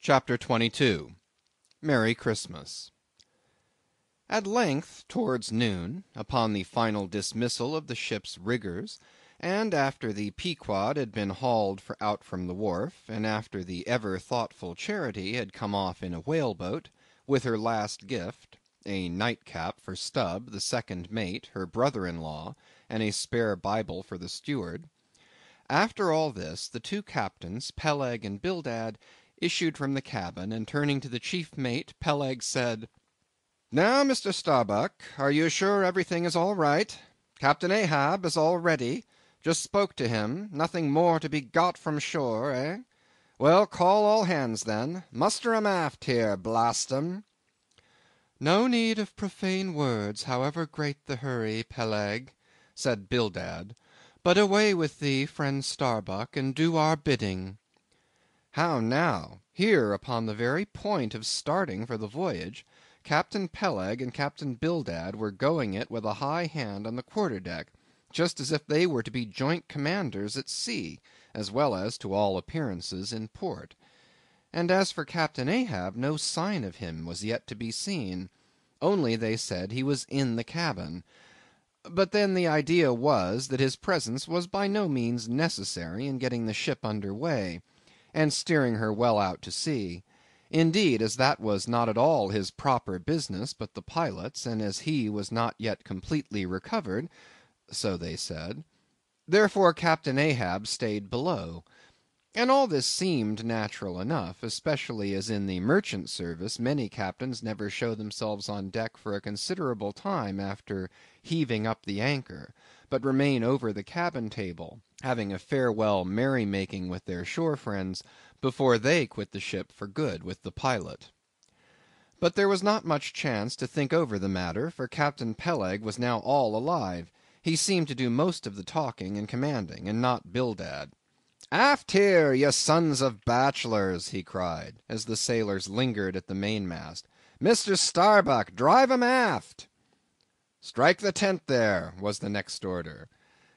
Chapter 22 Merry Christmas. At length, towards noon, upon the final dismissal of the ship's riggers, and after the Pequod had been hauled out from the wharf, and after the ever thoughtful Charity had come off in a whale-boat, with her last gift, a nightcap for Stubb, the second mate, her brother-in-law, and a spare Bible for the steward; after all this, the two captains, Peleg and Bildad, issued from the cabin, and turning to the chief mate, Peleg said, "Now, Mr. Starbuck, are you sure everything is all right? Captain Ahab is all ready. Just spoke to him. Nothing more to be got from shore, eh? Well, call all hands then. Muster 'em aft here, blast 'em." "No need of profane words, however great the hurry, Peleg," said Bildad. "But away with thee, friend Starbuck, and do our bidding." How now? Here, upon the very point of starting for the voyage, Captain Peleg and Captain Bildad were going it with a high hand on the quarter-deck, just as if they were to be joint commanders at sea, as well as, to all appearances, in port. And as for Captain Ahab, no sign of him was yet to be seen. Only, they said, he was in the cabin. But then the idea was, that his presence was by no means necessary in getting the ship under way, and steering her well out to sea. Indeed, as that was not at all his proper business, but the pilot's, and as he was not yet completely recovered, so they said, therefore Captain Ahab stayed below. And all this seemed natural enough, especially as in the merchant service many captains never show themselves on deck for a considerable time after heaving up the anchor, but remain over the cabin table, having a farewell merry-making with their shore friends, before they quit the ship for good with the pilot. But there was not much chance to think over the matter, for Captain Peleg was now all alive. He seemed to do most of the talking and commanding, and not Bildad. "Aft here, ye sons of bachelors!" he cried, as the sailors lingered at the mainmast. "Mr. Starbuck, drive 'em aft!" "Strike the tent there," was the next order.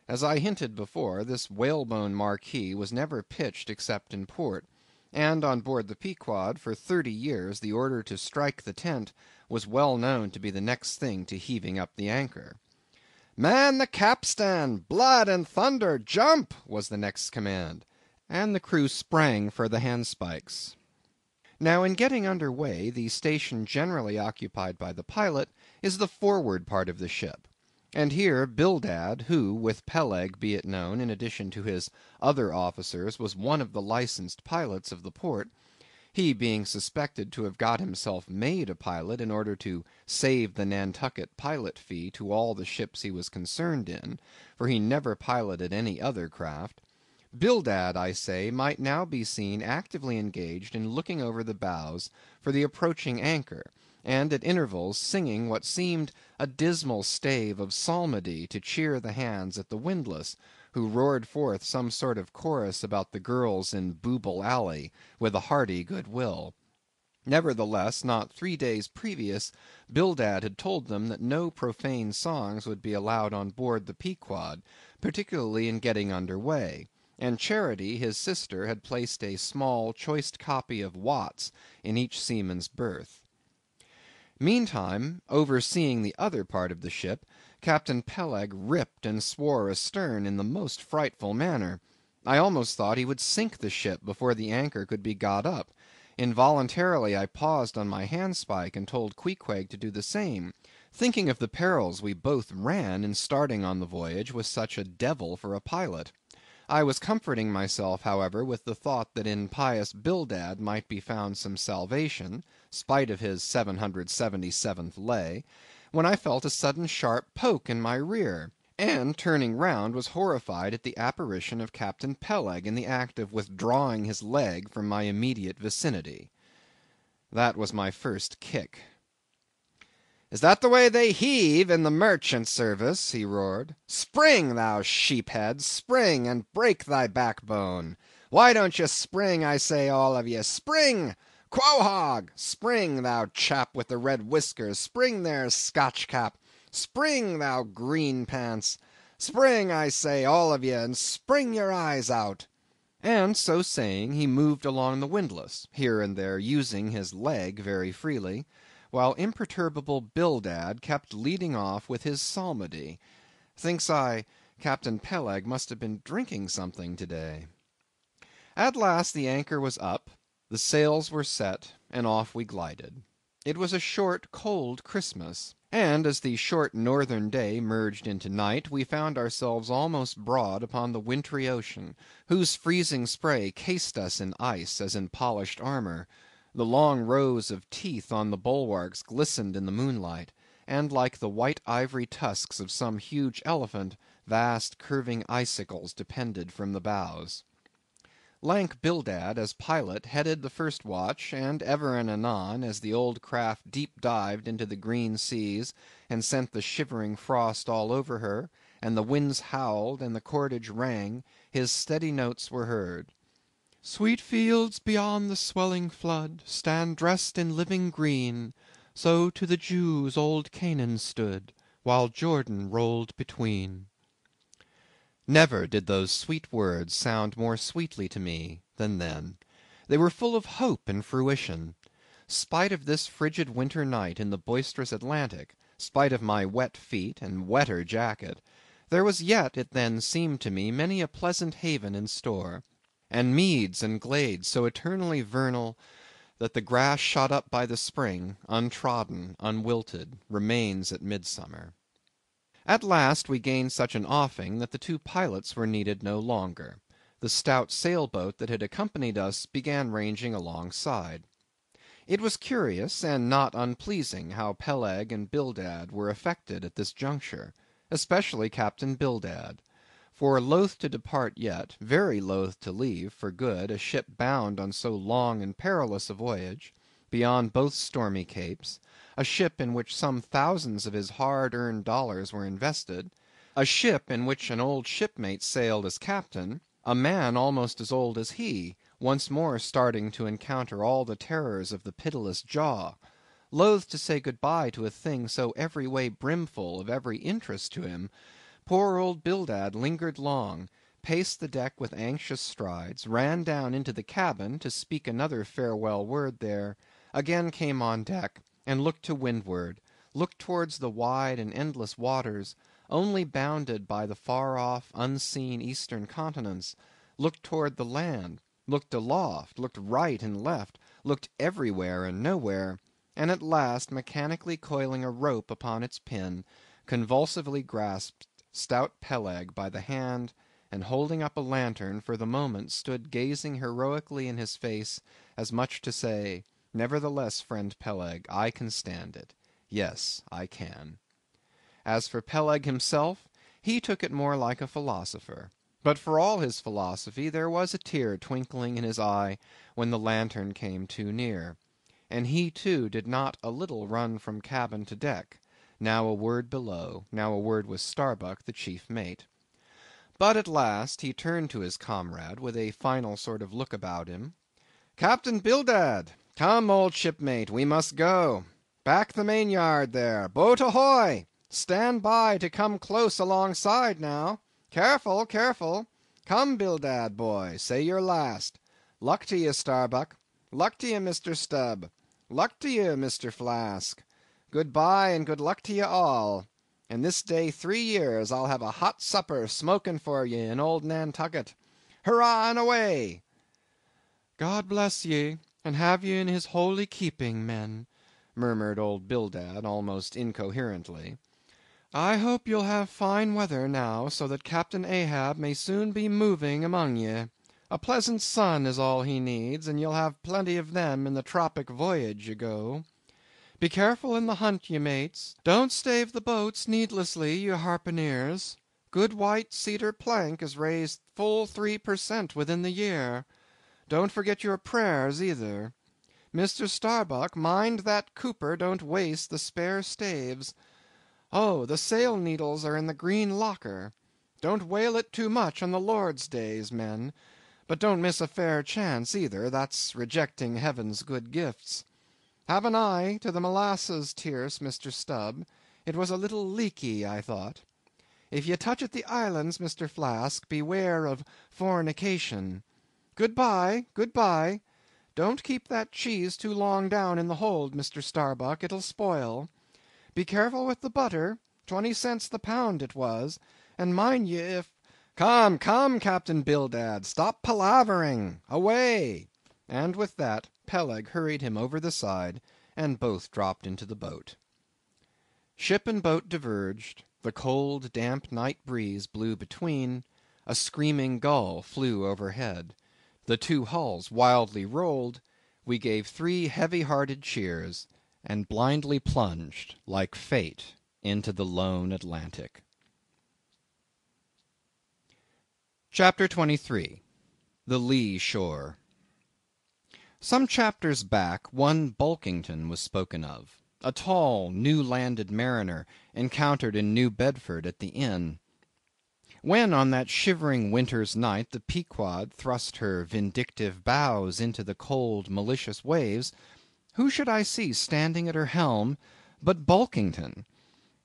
As I hinted before, this whalebone marquee was never pitched except in port, and on board the Pequod for 30 years the order to strike the tent was well known to be the next thing to heaving up the anchor. "Man the capstan! Blood and thunder, jump!" was the next command, and the crew sprang for the handspikes. Now in getting under way, the station generally occupied by the pilot is the forward part of the ship. And here Bildad, who, with Peleg, be it known, in addition to his other officers, was one of the licensed pilots of the port, he being suspected to have got himself made a pilot in order to save the Nantucket pilot fee to all the ships he was concerned in, for he never piloted any other craft, Bildad, I say, might now be seen actively engaged in looking over the bows for the approaching anchor, and at intervals singing what seemed a dismal stave of psalmody to cheer the hands at the windlass, who roared forth some sort of chorus about the girls in Booble Alley, with a hearty good will. Nevertheless, not 3 days previous, Bildad had told them that no profane songs would be allowed on board the Pequod, particularly in getting under way, and Charity, his sister, had placed a small choice copy of Watts in each seaman's berth. Meantime, overseeing the other part of the ship, Captain Peleg ripped and swore astern in the most frightful manner. I almost thought he would sink the ship before the anchor could be got up. Involuntarily I paused on my handspike and told Queequeg to do the same, thinking of the perils we both ran in starting on the voyage with such a devil for a pilot. I was comforting myself, however, with the thought that in pious Bildad might be found some salvation, spite of his 777th lay, when I felt a sudden sharp poke in my rear, and turning round was horrified at the apparition of Captain Peleg in the act of withdrawing his leg from my immediate vicinity. That was my first kick. "Is that the way they heave in the merchant service?" he roared. "Spring, thou sheephead, spring, and break thy backbone. Why don't ye spring, I say, all of ye? Spring! Quohog! Spring, thou chap with the red whiskers! Spring there, Scotch cap! Spring, thou green pants! Spring, I say, all of ye, and spring your eyes out!" And so saying, he moved along the windlass, here and there using his leg very freely, while imperturbable Bildad kept leading off with his psalmody. Thinks I, Captain Peleg must have been drinking something to-day. At last the anchor was up, the sails were set, and off we glided. It was a short, cold Christmas, and as the short northern day merged into night, we found ourselves almost broad upon the wintry ocean, whose freezing spray cased us in ice as in polished armor. The long rows of teeth on the bulwarks glistened in the moonlight, and like the white ivory tusks of some huge elephant, vast curving icicles depended from the bows. Lank Bildad, as pilot, headed the first watch, and ever and anon, as the old craft deep dived into the green seas, and sent the shivering frost all over her, and the winds howled, and the cordage rang, his steady notes were heard. Sweet fields beyond the swelling flood stand dressed in living green, so to the Jews old Canaan stood, while Jordan rolled between. Never did those sweet words sound more sweetly to me than then. They were full of hope and fruition. Spite of this frigid winter night in the boisterous Atlantic, spite of my wet feet and wetter jacket, there was yet, it then seemed to me, many a pleasant haven in store, and meads and glades so eternally vernal that the grass shot up by the spring, untrodden, unwilted, remains at midsummer. At last we gained such an offing that the two pilots were needed no longer. The stout sailboat that had accompanied us began ranging alongside. It was curious and not unpleasing how Peleg and Bildad were affected at this juncture, especially Captain Bildad. For loath to depart yet, very loath to leave, for good, a ship bound on so long and perilous a voyage, beyond both stormy capes, a ship in which some thousands of his hard-earned dollars were invested, a ship in which an old shipmate sailed as captain, a man almost as old as he, once more starting to encounter all the terrors of the pitiless jaw, loath to say good-bye to a thing so every way brimful of every interest to him, poor old Bildad lingered long, paced the deck with anxious strides, ran down into the cabin to speak another farewell word there, again came on deck, and looked to windward, looked towards the wide and endless waters, only bounded by the far-off, unseen eastern continents, looked toward the land, looked aloft, looked right and left, looked everywhere and nowhere, and at last, mechanically coiling a rope upon its pin, convulsively grasped stout Peleg by the hand, and holding up a lantern, for the moment stood gazing heroically in his face, as much to say, nevertheless, friend Peleg, I can stand it. Yes, I can. As for Peleg himself, he took it more like a philosopher. But for all his philosophy, there was a tear twinkling in his eye when the lantern came too near. And he too did not a little run from cabin to deck, now a word below, now a word with Starbuck, the chief mate. But at last he turned to his comrade with a final sort of look about him. Captain Bildad, come, old shipmate, we must go. Back the main-yard there. Boat ahoy! Stand by to come close alongside now. Careful, careful. Come, Bildad, boy, say your last. Luck to ye, Starbuck. Luck to ye, Mr. Stubb. Luck to ye, Mr. Flask. Good-bye and good luck to ye all. And this day 3 years I'll have a hot supper smoking for ye in old Nantucket. Hurrah and away! God bless ye, and have ye in his holy keeping, men, murmured old Bildad almost incoherently. I hope you'll have fine weather now, so that Captain Ahab may soon be moving among ye. A pleasant sun is all he needs, and you'll have plenty of them in the tropic voyage ye go. Be careful in the hunt, ye mates. Don't stave the boats needlessly, ye harpooneers. Good white cedar plank is raised full 3 per cent within the year. Don't forget your prayers either. Mr. Starbuck, mind that cooper don't waste the spare staves. Oh, the sail needles are in the green locker. Don't whale it too much on the Lord's days, men. But don't miss a fair chance either, that's rejecting heaven's good gifts. Have an eye to the molasses tierce, Mr. Stubb. It was a little leaky, I thought. If ye touch at the islands, Mr. Flask, beware of fornication. Good-bye, good-bye. Don't keep that cheese too long down in the hold, Mr. Starbuck, it'll spoil. Be careful with the butter, 20 cents the pound it was, and mind ye if— Come, come, Captain Bildad, stop palavering, away! And with that, Peleg hurried him over the side, and both dropped into the boat. Ship and boat diverged, the cold, damp night breeze blew between, a screaming gull flew overhead, the two hulls wildly rolled, we gave 3 heavy-hearted cheers, and blindly plunged, like fate, into the lone Atlantic. Chapter 23. The Lee Shore. Some chapters back, one Bulkington was spoken of, a tall, new-landed mariner, encountered in New Bedford at the inn. When on that shivering winter's night the Pequod thrust her vindictive bows into the cold, malicious waves, who should I see standing at her helm but Bulkington?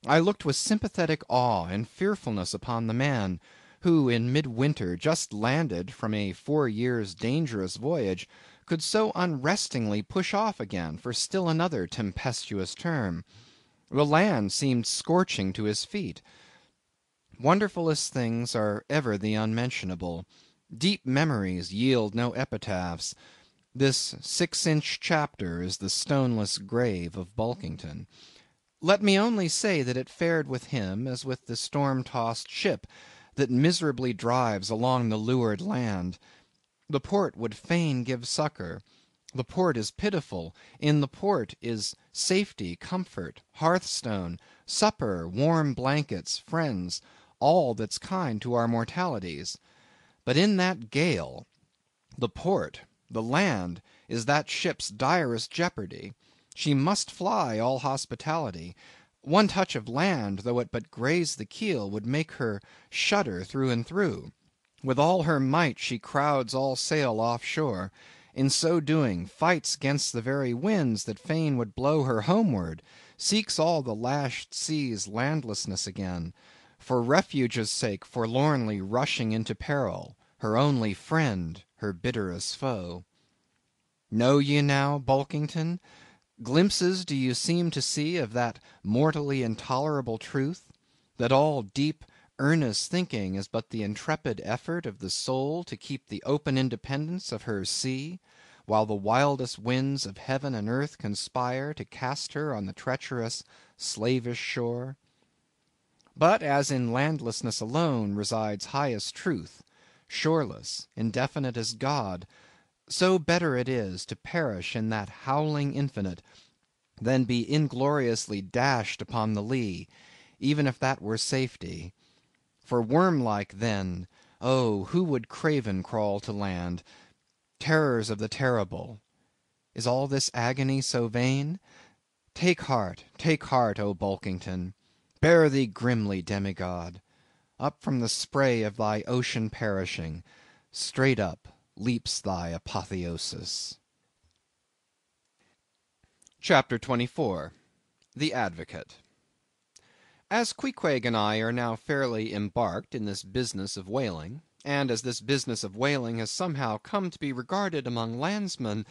I looked with sympathetic awe and fearfulness upon the man, who in midwinter, just landed from a 4 years' dangerous voyage, could so unrestingly push off again for still another tempestuous term. The land seemed scorching to his feet. Wonderfulest things are ever the unmentionable. Deep memories yield no epitaphs. This 6-inch chapter is the stoneless grave of Bulkington. Let me only say that it fared with him as with the storm-tossed ship that miserably drives along the leeward land. The port would fain give succor. The port is pitiful. In the port is safety, comfort, hearthstone, supper, warm blankets, friends, all that's kind to our mortalities. But in that gale, the port, the land, is that ship's direst jeopardy. She must fly all hospitality. One touch of land, though it but graze the keel, would make her shudder through and through. With all her might she crowds all sail off shore. In so doing, fights 'gainst the very winds that fain would blow her homeward, seeks all the lashed sea's landlessness again, for refuge's sake forlornly rushing into peril, her only friend, her bitterest foe. Know ye now, Bulkington? Glimpses do you seem to see of that mortally intolerable truth, that all deep, earnest thinking is but the intrepid effort of the soul to keep the open independence of her sea, while the wildest winds of heaven and earth conspire to cast her on the treacherous, slavish shore? But as in landlessness alone resides highest truth, shoreless, indefinite as God, so better it is to perish in that howling infinite, than be ingloriously dashed upon the lee, even if that were safety. For worm-like then, oh, who would craven crawl to land? Terrors of the terrible! Is all this agony so vain? Take heart, O Bulkington! Bear thee grimly, demigod! Up from the spray of thy ocean perishing, straight up leaps thy apotheosis. Chapter 24. The Advocate. As Queequeg and I are now fairly embarked in this business of whaling, and as this business of whaling has somehow come to be regarded among landsmen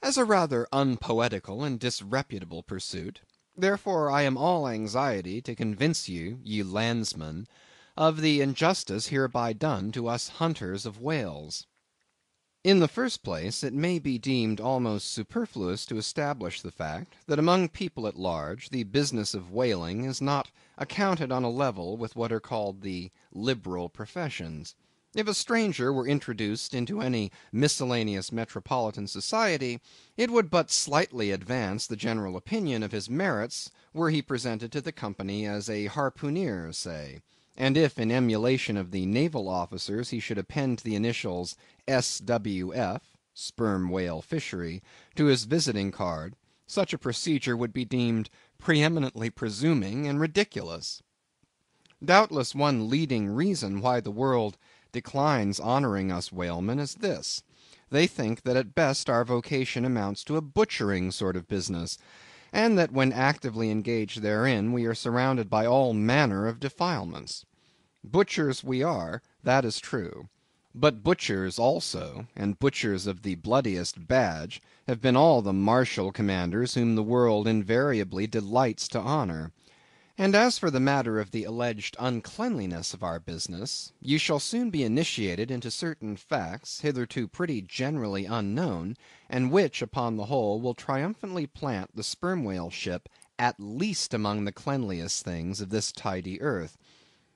as a rather unpoetical and disreputable pursuit, therefore I am all anxiety to convince you, ye landsmen, of the injustice hereby done to us hunters of whales. In the first place, it may be deemed almost superfluous to establish the fact, that among people at large the business of whaling is not accounted on a level with what are called the liberal professions. If a stranger were introduced into any miscellaneous metropolitan society, it would but slightly advance the general opinion of his merits were he presented to the company as a harpooner, say; and if in emulation of the naval officers he should append the initials S.W.F. (Sperm Whale Fishery) to his visiting card, such a procedure would be deemed preeminently presuming and ridiculous. Doubtless one leading reason why the world declines honoring us whalemen is this: they think that at best our vocation amounts to a butchering sort of business, and that when actively engaged therein we are surrounded by all manner of defilements. Butchers we are, that is true; But butchers also, and butchers of the bloodiest badge, have been all the martial commanders whom the world invariably delights to honor. And as for the matter of the alleged uncleanliness of our business, you shall soon be initiated into certain facts, hitherto pretty generally unknown, and which, upon the whole, will triumphantly plant the sperm whale ship at least among the cleanliest things of this tidy earth.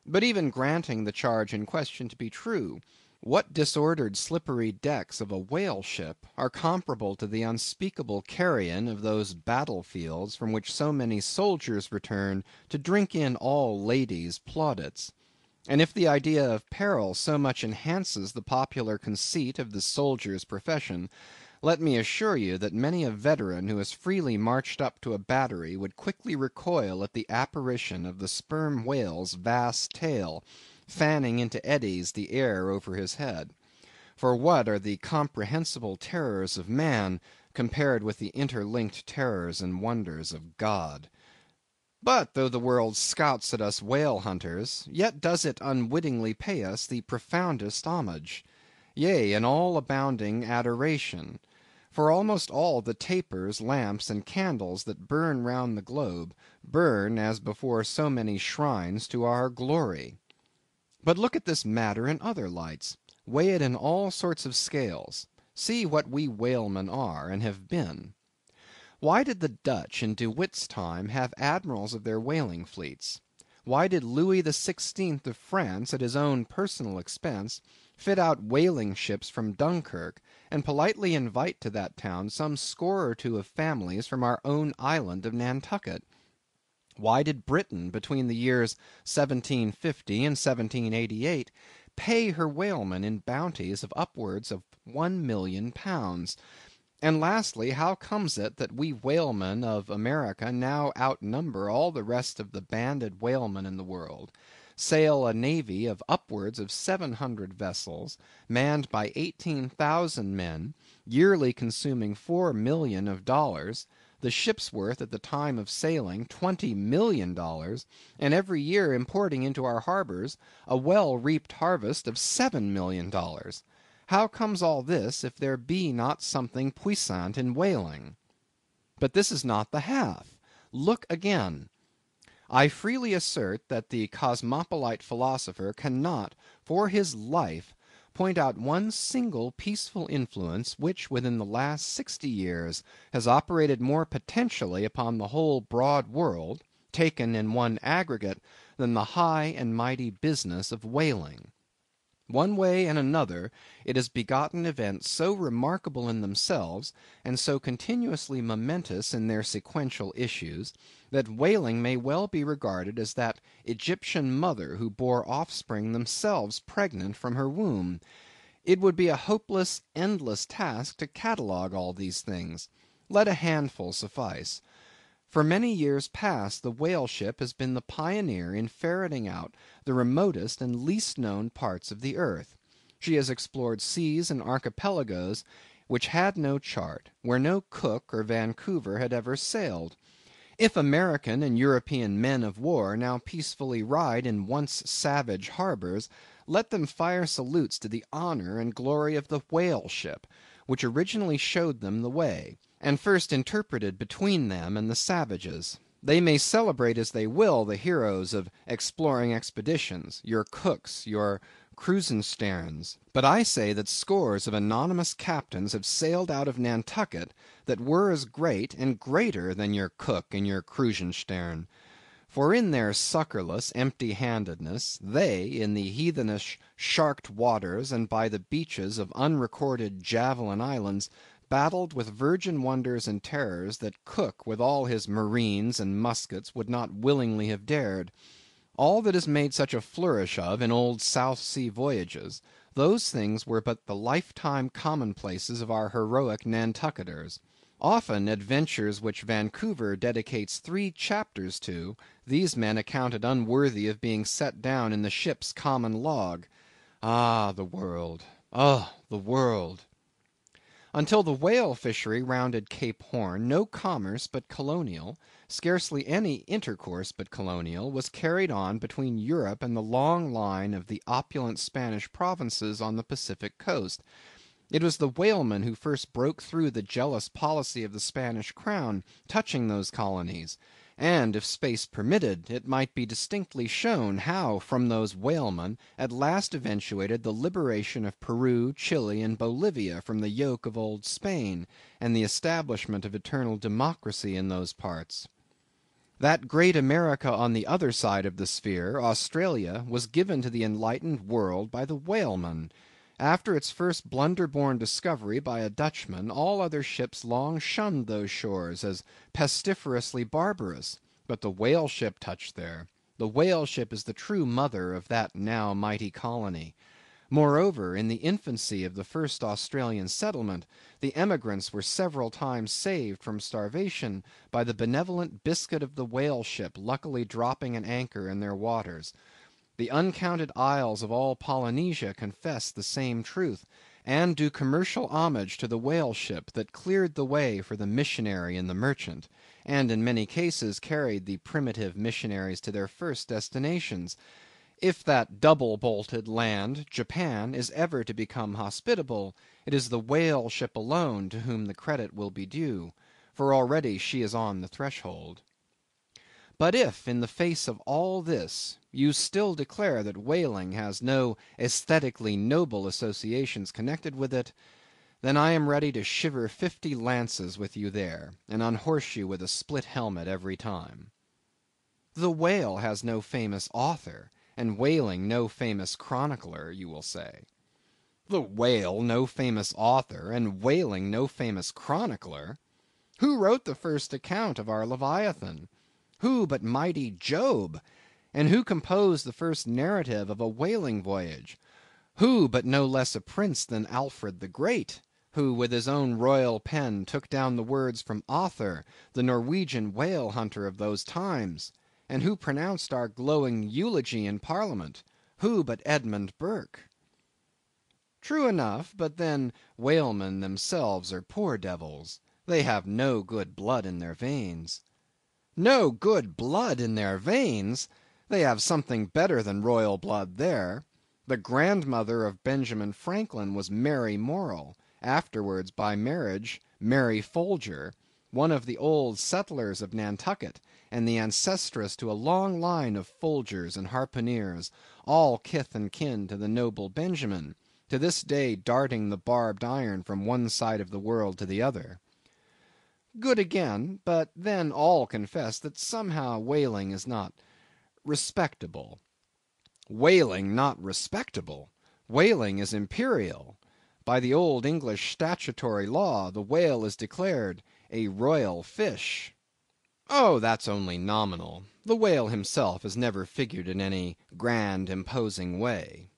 But even granting the charge in question to be true, what disordered slippery decks of a whale ship are comparable to the unspeakable carrion of those battle fields from which so many soldiers return to drink in all ladies' plaudits? And if the idea of peril so much enhances the popular conceit of the soldier's profession, let me assure you that many a veteran who has freely marched up to a battery would quickly recoil at the apparition of the sperm whale's vast tail, fanning into eddies the air over his head. For what are the comprehensible terrors of man compared with the interlinked terrors and wonders of God? But though the world scouts at us whale hunters, yet does it unwittingly pay us the profoundest homage, yea, an all abounding adoration. For almost all the tapers, lamps, and candles that burn round the globe, burn, as before so many shrines, to our glory. But look at this matter in other lights. Weigh it in all sorts of scales. See what we whalemen are, and have been. Why did the Dutch in De Witt's time have admirals of their whaling fleets? Why did Louis XVI of France, at his own personal expense, fit out whaling ships from Dunkirk, and politely invite to that town some score or two of families from our own island of Nantucket? Why did Britain, between the years 1750 and 1788, pay her whalemen in bounties of upwards of £1,000,000? And lastly, how comes it that we whalemen of America now outnumber all the rest of the banded whalemen in the world, sail a navy of upwards of 700 vessels, manned by 18,000 men, yearly consuming $4,000,000 of dollars, the ship's worth at the time of sailing $20,000,000, and every year importing into our harbors a well-reaped harvest of $7,000,000? How comes all this, if there be not something puissant in whaling? But this is not the half. Look again. I freely assert that the cosmopolite philosopher cannot, for his life, point out one single peaceful influence which within the last 60 years has operated more potentially upon the whole broad world, taken in one aggregate, than the high and mighty business of whaling. One way and another it has begotten events so remarkable in themselves, and so continuously momentous in their sequential issues, that whaling may well be regarded as that Egyptian mother who bore offspring themselves pregnant from her womb. It would be a hopeless, endless task to catalogue all these things. Let a handful suffice. For many years past the whale ship has been the pioneer in ferreting out the remotest and least known parts of the earth. She has explored seas and archipelagos which had no chart, where no Cook or Vancouver had ever sailed. If American and European men of war now peacefully ride in once savage harbors, let them fire salutes to the honor and glory of the whale ship, which originally showed them the way, and first interpreted between them and the savages. They may celebrate as they will the heroes of exploring expeditions, your Cooks, your Krusensterns, but I say that scores of anonymous captains have sailed out of Nantucket that were as great and greater than your Cook and your Krusenstern. For in their succorless empty-handedness, they, in the heathenish sharked waters and by the beaches of unrecorded javelin islands, battled with virgin wonders and terrors that Cook with all his marines and muskets would not willingly have dared. All that is made such a flourish of in old South Sea voyages, those things were but the lifetime commonplaces of our heroic Nantucketers. Often adventures which Vancouver dedicates 3 chapters to, these men accounted unworthy of being set down in the ship's common log. Ah, the world! Oh, the world! Until the whale fishery rounded Cape Horn, no commerce but colonial, scarcely any intercourse but colonial, was carried on between Europe and the long line of the opulent Spanish provinces on the Pacific coast. It was the whalemen who first broke through the jealous policy of the Spanish crown touching those colonies; and, if space permitted, it might be distinctly shown how from those whalemen at last eventuated the liberation of Peru, Chili, and Bolivia from the yoke of old Spain, and the establishment of eternal democracy in those parts. That great America on the other side of the sphere, Australia, was given to the enlightened world by the whalemen. After its first blunder-born discovery by a Dutchman, all other ships long shunned those shores as pestiferously barbarous; but the whale ship touched there. The whale ship is the true mother of that now mighty colony. Moreover, in the infancy of the first Australian settlement, the emigrants were several times saved from starvation by the benevolent biscuit of the whale ship luckily dropping an anchor in their waters. The uncounted isles of all Polynesia confess the same truth, and do commercial homage to the whale ship that cleared the way for the missionary and the merchant, and in many cases carried the primitive missionaries to their first destinations. If that double-bolted land, Japan, is ever to become hospitable, it is the whale ship alone to whom the credit will be due, for already she is on the threshold. But if, in the face of all this, you still declare that whaling has no aesthetically noble associations connected with it, then I am ready to shiver 50 lances with you there, and unhorse you with a split helmet every time. The whale has no famous author, and whaling no famous chronicler, you will say. The whale no famous author, and whaling no famous chronicler? Who wrote the first account of our Leviathan? Who but mighty Job? And who composed the first narrative of a whaling voyage? Who but no less a prince than Alfred the Great, who with his own royal pen took down the words from Other, the Norwegian whale hunter of those times? And who pronounced our glowing eulogy in Parliament? Who but Edmund Burke? True enough, but then whalemen themselves are poor devils. They have no good blood in their veins. No good blood in their veins! They have something better than royal blood there. The grandmother of Benjamin Franklin was Mary Morrel, afterwards by marriage Mary Folger, one of the old settlers of Nantucket, and the ancestress to a long line of Folgers and Harpooners, all kith and kin to the noble Benjamin, to this day darting the barbed iron from one side of the world to the other. Good again, but then all confess that somehow whaling is not respectable. Whaling not respectable! Whaling is imperial. By the old English statutory law, the whale is declared a royal fish. Oh, that's only nominal. The whale himself has never figured in any grand imposing way.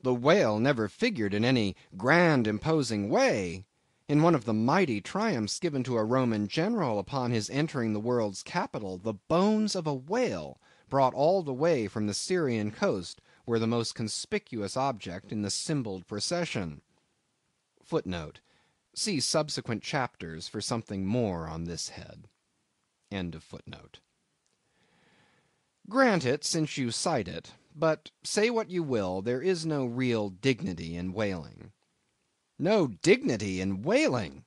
The whale never figured in any grand imposing way! In one of the mighty triumphs given to a Roman general upon his entering the world's capital, the bones of a whale, brought all the way from the Syrian coast, were the most conspicuous object in the symboled procession. Footnote: see subsequent chapters for something more on this head. End of footnote. Grant it, since you cite it, but say what you will, there is no real dignity in whaling. No dignity in whaling!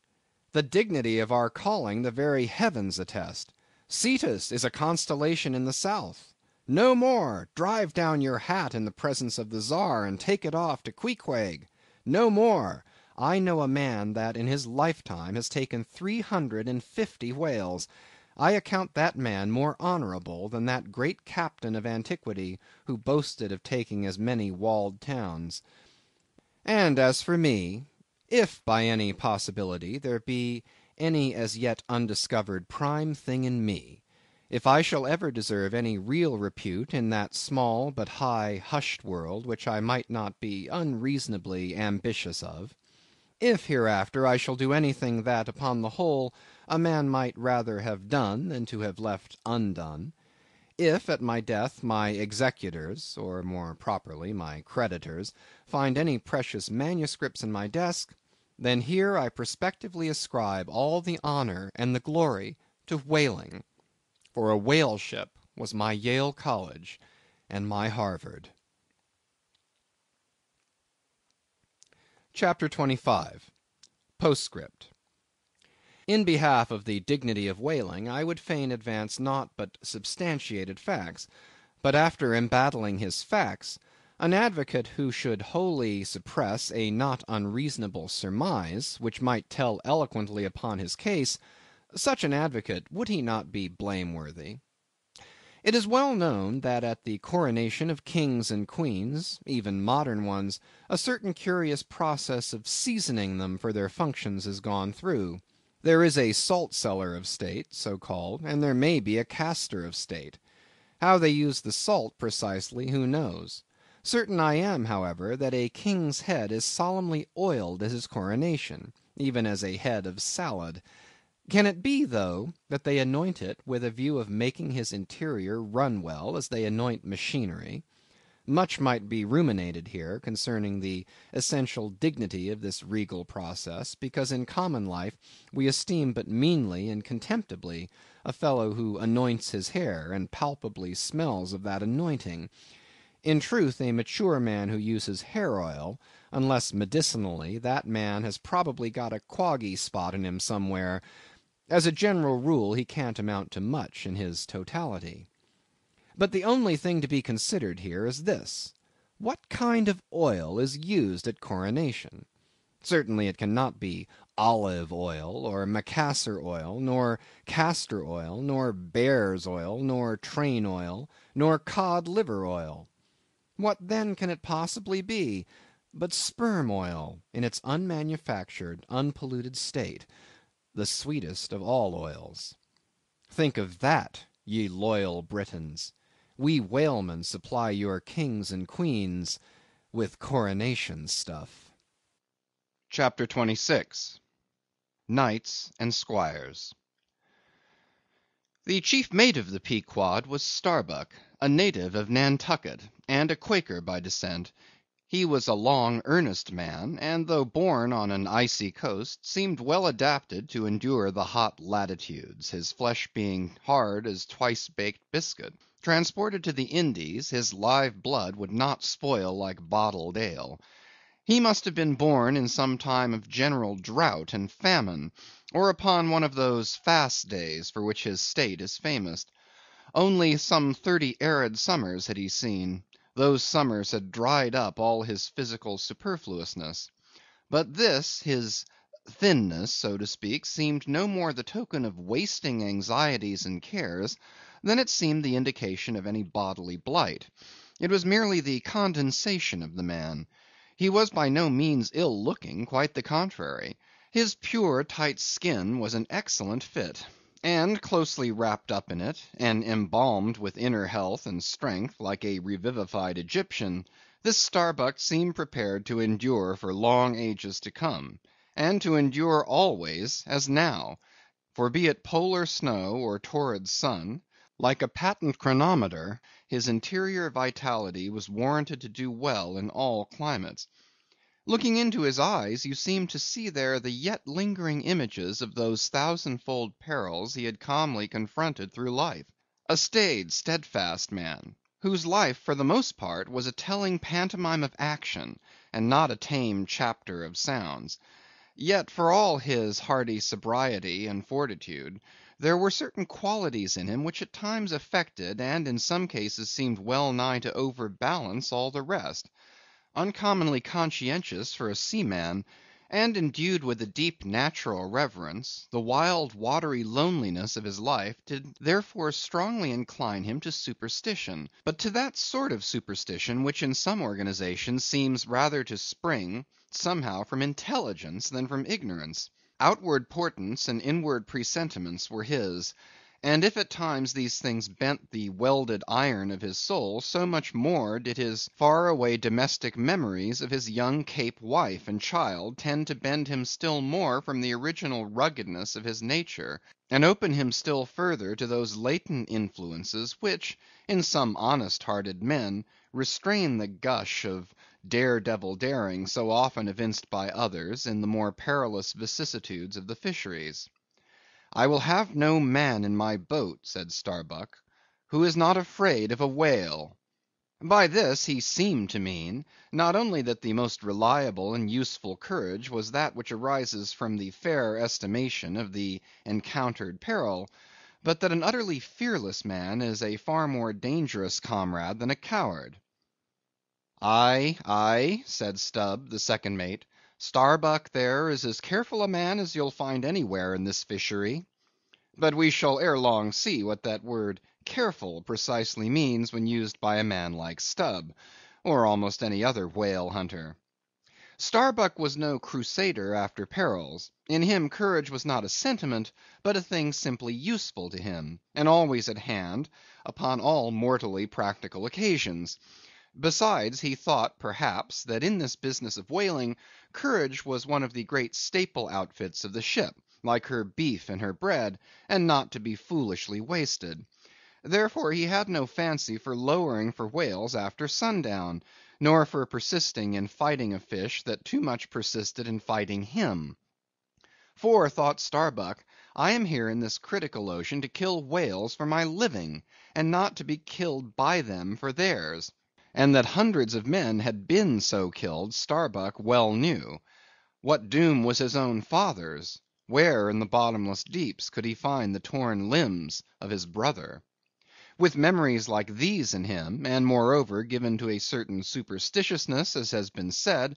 The dignity of our calling the very heavens attest. Cetus is a constellation in the south. No more! Drive down your hat in the presence of the Czar, and take it off to Queequeg. No more! I know a man that in his lifetime has taken 350 whales. I account that man more honorable than that great captain of antiquity who boasted of taking as many walled towns. And as for me, if by any possibility there be any as yet undiscovered prime thing in me, if I shall ever deserve any real repute in that small but high hushed world which I might not be unreasonably ambitious of, if hereafter I shall do anything that, upon the whole, a man might rather have done than to have left undone, if at my death my executors, or more properly my creditors, find any precious manuscripts in my desk, then here I prospectively ascribe all the honor and the glory to whaling, for a whale ship was my Yale College and my Harvard. Chapter 25. Postscript. In behalf of the dignity of whaling, I would fain advance naught but substantiated facts, but after embattling his facts, an advocate who should wholly suppress a not unreasonable surmise, which might tell eloquently upon his case, such an advocate, would he not be blameworthy? It is well known that at the coronation of kings and queens, even modern ones, a certain curious process of seasoning them for their functions is gone through. There is a salt cellar of state, so called, and there may be a castor of state. How they use the salt precisely, who knows? Certain I am, however, that a king's head is solemnly oiled at his coronation, even as a head of salad. Can it be, though, that they anoint it with a view of making his interior run well, as they anoint machinery? Much might be ruminated here concerning the essential dignity of this regal process, because in common life we esteem but meanly and contemptibly a fellow who anoints his hair, and palpably smells of that anointing. In truth, a mature man who uses hair oil, unless medicinally, that man has probably got a quaggy spot in him somewhere. As a general rule, he can't amount to much in his totality. But the only thing to be considered here is this: what kind of oil is used at coronation? Certainly it cannot be olive oil, or macassar oil, nor castor oil, nor bear's oil, nor train oil, nor cod liver oil. What then can it possibly be but sperm oil in its unmanufactured, unpolluted state, the sweetest of all oils? Think of that, ye loyal Britons! We whalemen supply your kings and queens with coronation stuff. Chapter 26. Knights and Squires. The chief mate of the Pequod was Starbuck, a native of Nantucket, and a Quaker by descent. He was a long, earnest man, and though born on an icy coast, seemed well adapted to endure the hot latitudes, his flesh being hard as twice-baked biscuit. Transported to the Indies, his live blood would not spoil like bottled ale. He must have been born in some time of general drought and famine, or upon one of those fast days for which his state is famous. Only some 30 arid summers had he seen. Those summers had dried up all his physical superfluousness. But this, his thinness, so to speak, seemed no more the token of wasting anxieties and cares than it seemed the indication of any bodily blight. It was merely the condensation of the man. He was by no means ill looking, quite the contrary. His pure, tight skin was an excellent fit, and closely wrapped up in it, and embalmed with inner health and strength, like a revivified Egyptian, this Starbuck seemed prepared to endure for long ages to come, and to endure always as now; for be it polar snow or torrid sun, like a patent chronometer, his interior vitality was warranted to do well in all climates. Looking into his eyes, you seemed to see there the yet lingering images of those thousandfold perils he had calmly confronted through life. A staid, steadfast man, whose life for the most part was a telling pantomime of action, and not a tame chapter of sounds. Yet for all his hardy sobriety and fortitude, there were certain qualities in him which at times affected, and in some cases seemed well nigh to overbalance all the rest. Uncommonly conscientious for a seaman, and endued with a deep natural reverence, the wild watery loneliness of his life did therefore strongly incline him to superstition, but to that sort of superstition which in some organizations seems rather to spring, somehow, from intelligence than from ignorance. Outward portents and inward presentiments were his, and if at times these things bent the welded iron of his soul, so much more did his far away domestic memories of his young Cape wife and child tend to bend him still more from the original ruggedness of his nature, and open him still further to those latent influences which, in some honest hearted men, restrain the gush of dare-devil daring so often evinced by others in the more perilous vicissitudes of the fisheries. "I will have no man in my boat," said Starbuck, "who is not afraid of a whale." By this he seemed to mean, not only that the most reliable and useful courage was that which arises from the fair estimation of the encountered peril, but that an utterly fearless man is a far more dangerous comrade than a coward. "Aye, aye," said Stubb, the second mate, "Starbuck there is as careful a man as you'll find anywhere in this fishery. But we shall ere long see what that word careful precisely means when used by a man like Stubb, or almost any other whale hunter. Starbuck was no crusader after perils. In him courage was not a sentiment, but a thing simply useful to him, and always at hand upon all mortally practical occasions. Besides, he thought, perhaps, that in this business of whaling, courage was one of the great staple outfits of the ship, like her beef and her bread, and not to be foolishly wasted. Therefore he had no fancy for lowering for whales after sundown, nor for persisting in fighting a fish that too much persisted in fighting him. For, thought Starbuck, I am here in this critical ocean to kill whales for my living, and not to be killed by them for theirs. And that hundreds of men had been so killed, Starbuck well knew. What doom was his own father's? Where in the bottomless deeps could he find the torn limbs of his brother? With memories like these in him, and moreover given to a certain superstitiousness, as has been said,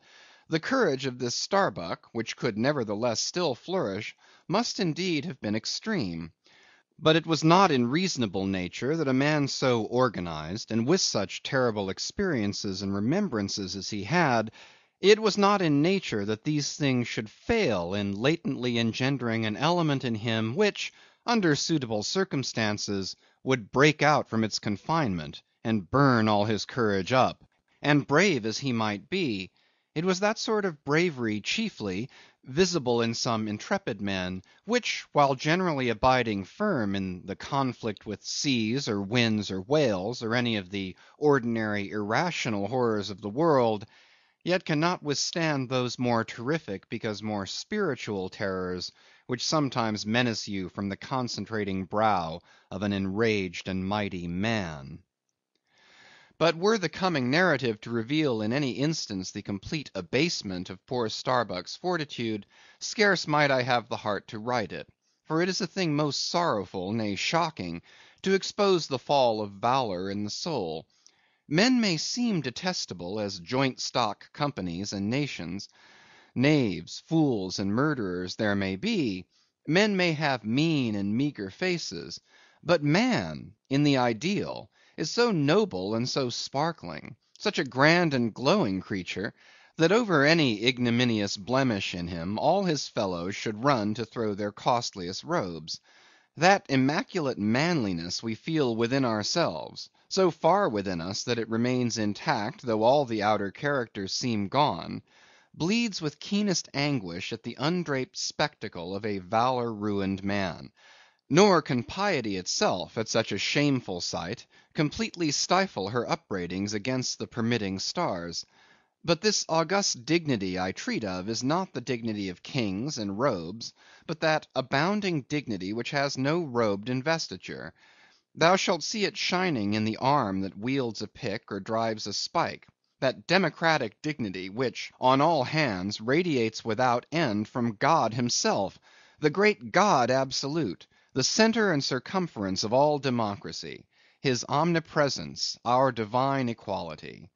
the courage of this Starbuck, which could nevertheless still flourish, must indeed have been extreme. But it was not in reasonable nature that a man so organized, and with such terrible experiences and remembrances as he had, it was not in nature that these things should fail in latently engendering an element in him which, under suitable circumstances, would break out from its confinement, and burn all his courage up. And brave as he might be, it was that sort of bravery chiefly, visible in some intrepid men, which, while generally abiding firm in the conflict with seas, or winds, or whales, or any of the ordinary irrational horrors of the world, yet cannot withstand those more terrific because more spiritual terrors, which sometimes menace you from the concentrating brow of an enraged and mighty man. But were the coming narrative to reveal in any instance the complete abasement of poor Starbuck's fortitude, scarce might I have the heart to write it. For it is a thing most sorrowful, nay shocking, to expose the fall of valor in the soul. Men may seem detestable as joint stock companies and nations. Knaves, fools, and murderers there may be. Men may have mean and meager faces. But man, in the ideal, is so noble and so sparkling, such a grand and glowing creature, that over any ignominious blemish in him all his fellows should run to throw their costliest robes. That immaculate manliness we feel within ourselves, so far within us that it remains intact though all the outer characters seem gone, bleeds with keenest anguish at the undraped spectacle of a valor-ruined man. Nor can piety itself, at such a shameful sight, completely stifle her upbraidings against the permitting stars. But this august dignity I treat of is not the dignity of kings and robes, but that abounding dignity which has no robed investiture. Thou shalt see it shining in the arm that wields a pick or drives a spike; that democratic dignity which, on all hands, radiates without end from God himself, the great God absolute, the center and circumference of all democracy, his omnipresence, our divine equality.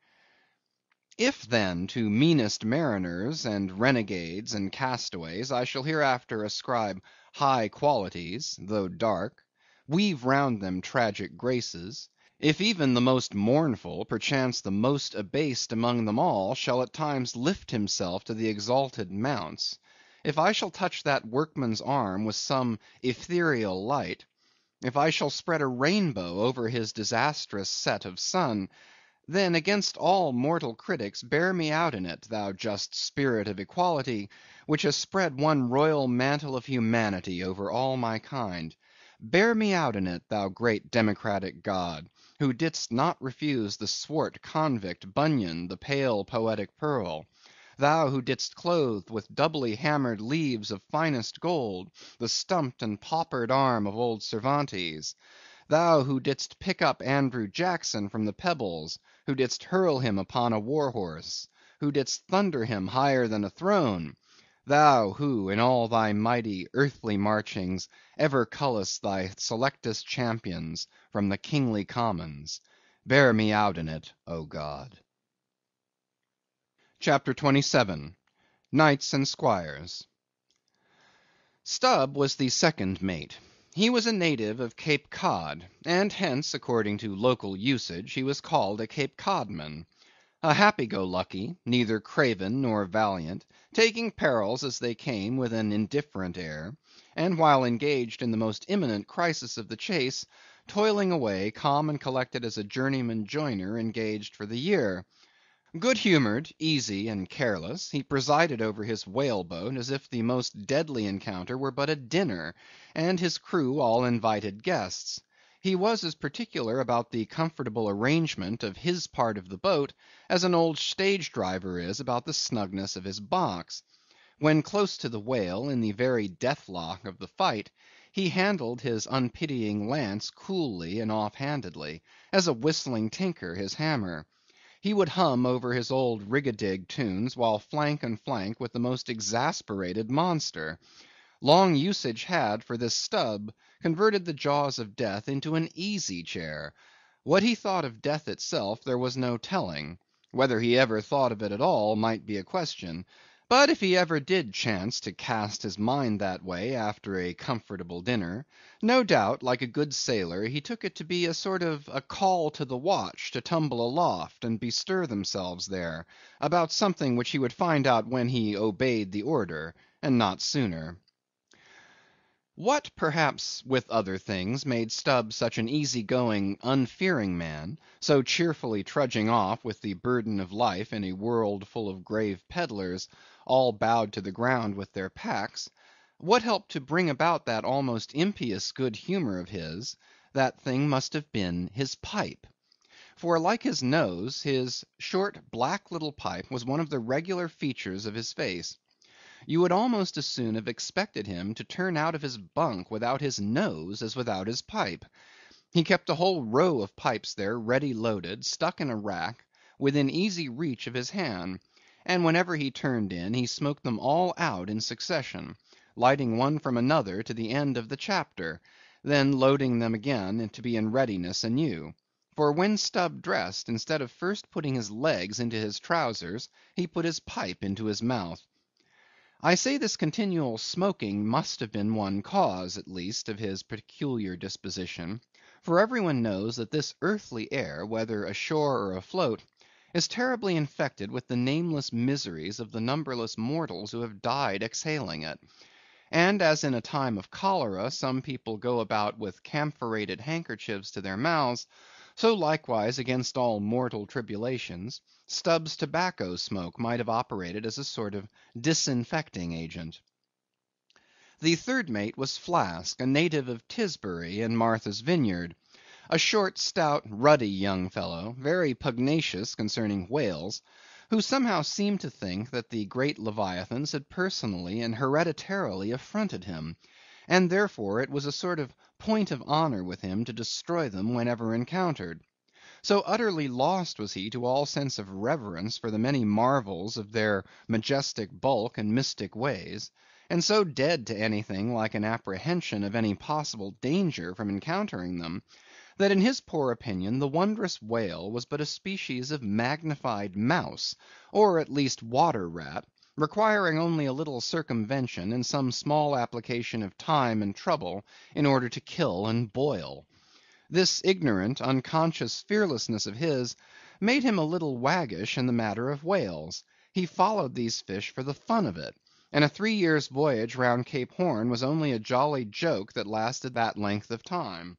If then to meanest mariners, and renegades, and castaways, I shall hereafter ascribe high qualities, though dark, weave round them tragic graces; if even the most mournful, perchance the most abased among them all, shall at times lift himself to the exalted mounts; if I shall touch that workman's arm with some ethereal light; if I shall spread a rainbow over his disastrous set of sun, then against all mortal critics bear me out in it, thou just spirit of equality, which has spread one royal mantle of humanity over all my kind. Bear me out in it, thou great democratic God, who didst not refuse the swart convict Bunyan the pale poetic pearl; thou who didst clothe with doubly hammered leaves of finest gold the stumped and paupered arm of old Cervantes; thou who didst pick up Andrew Jackson from the pebbles, who didst hurl him upon a war horse, who didst thunder him higher than a throne; thou who, in all thy mighty earthly marchings, ever cullest thy selectest champions from the kingly commons, bear me out in it, O God. CHAPTER 27. Knights and Squires. Stubb was the second mate. He was a native of Cape Cod, and hence, according to local usage, he was called a Cape Codman. A happy-go-lucky, neither craven nor valiant, taking perils as they came with an indifferent air, and while engaged in the most imminent crisis of the chase, toiling away calm and collected as a journeyman joiner engaged for the year. Good humored, easy, and careless, he presided over his whale boat as if the most deadly encounter were but a dinner, and his crew all invited guests. He was as particular about the comfortable arrangement of his part of the boat as an old stage driver is about the snugness of his box. When close to the whale, in the very deathlock of the fight, he handled his unpitying lance coolly and off-handedly, as a whistling tinker his hammer. He would hum over his old rig-a-dig tunes while flank and flank with the most exasperated monster. Long usage had, for this Stubb, converted the jaws of death into an easy chair. What he thought of death itself there was no telling. Whether he ever thought of it at all might be a question. But if he ever did chance to cast his mind that way after a comfortable dinner, no doubt, like a good sailor, he took it to be a sort of a call to the watch to tumble aloft and bestir themselves there, about something which he would find out when he obeyed the order, and not sooner. What, perhaps, with other things, made Stubb such an easy-going, unfearing man, so cheerfully trudging off with the burden of life in a world full of grave peddlers, all bowed to the ground with their packs; what helped to bring about that almost impious good humor of his, that thing must have been his pipe. For like his nose, his short black little pipe was one of the regular features of his face. You would almost as soon have expected him to turn out of his bunk without his nose as without his pipe. He kept a whole row of pipes there ready loaded, stuck in a rack, within easy reach of his hand; and whenever he turned in, he smoked them all out in succession, lighting one from another to the end of the chapter, then loading them again to be in readiness anew. For when Stubb dressed, instead of first putting his legs into his trousers, he put his pipe into his mouth. I say this continual smoking must have been one cause, at least, of his peculiar disposition; for every one knows that this earthly air, whether ashore or afloat, is terribly infected with the nameless miseries of the numberless mortals who have died exhaling it. And as in a time of cholera some people go about with camphorated handkerchiefs to their mouths, so likewise against all mortal tribulations, Stubb's tobacco smoke might have operated as a sort of disinfecting agent. The third mate was Flask, a native of Tisbury in Martha's Vineyard; a short, stout, ruddy young fellow, very pugnacious concerning whales, who somehow seemed to think that the great leviathans had personally and hereditarily affronted him, and therefore it was a sort of point of honor with him to destroy them whenever encountered. So utterly lost was he to all sense of reverence for the many marvels of their majestic bulk and mystic ways, and so dead to anything like an apprehension of any possible danger from encountering them, that in his poor opinion the wondrous whale was but a species of magnified mouse, or at least water rat, requiring only a little circumvention and some small application of time and trouble in order to kill and boil. This ignorant, unconscious fearlessness of his made him a little waggish in the matter of whales. He followed these fish for the fun of it, and a 3 years' voyage round Cape Horn was only a jolly joke that lasted that length of time.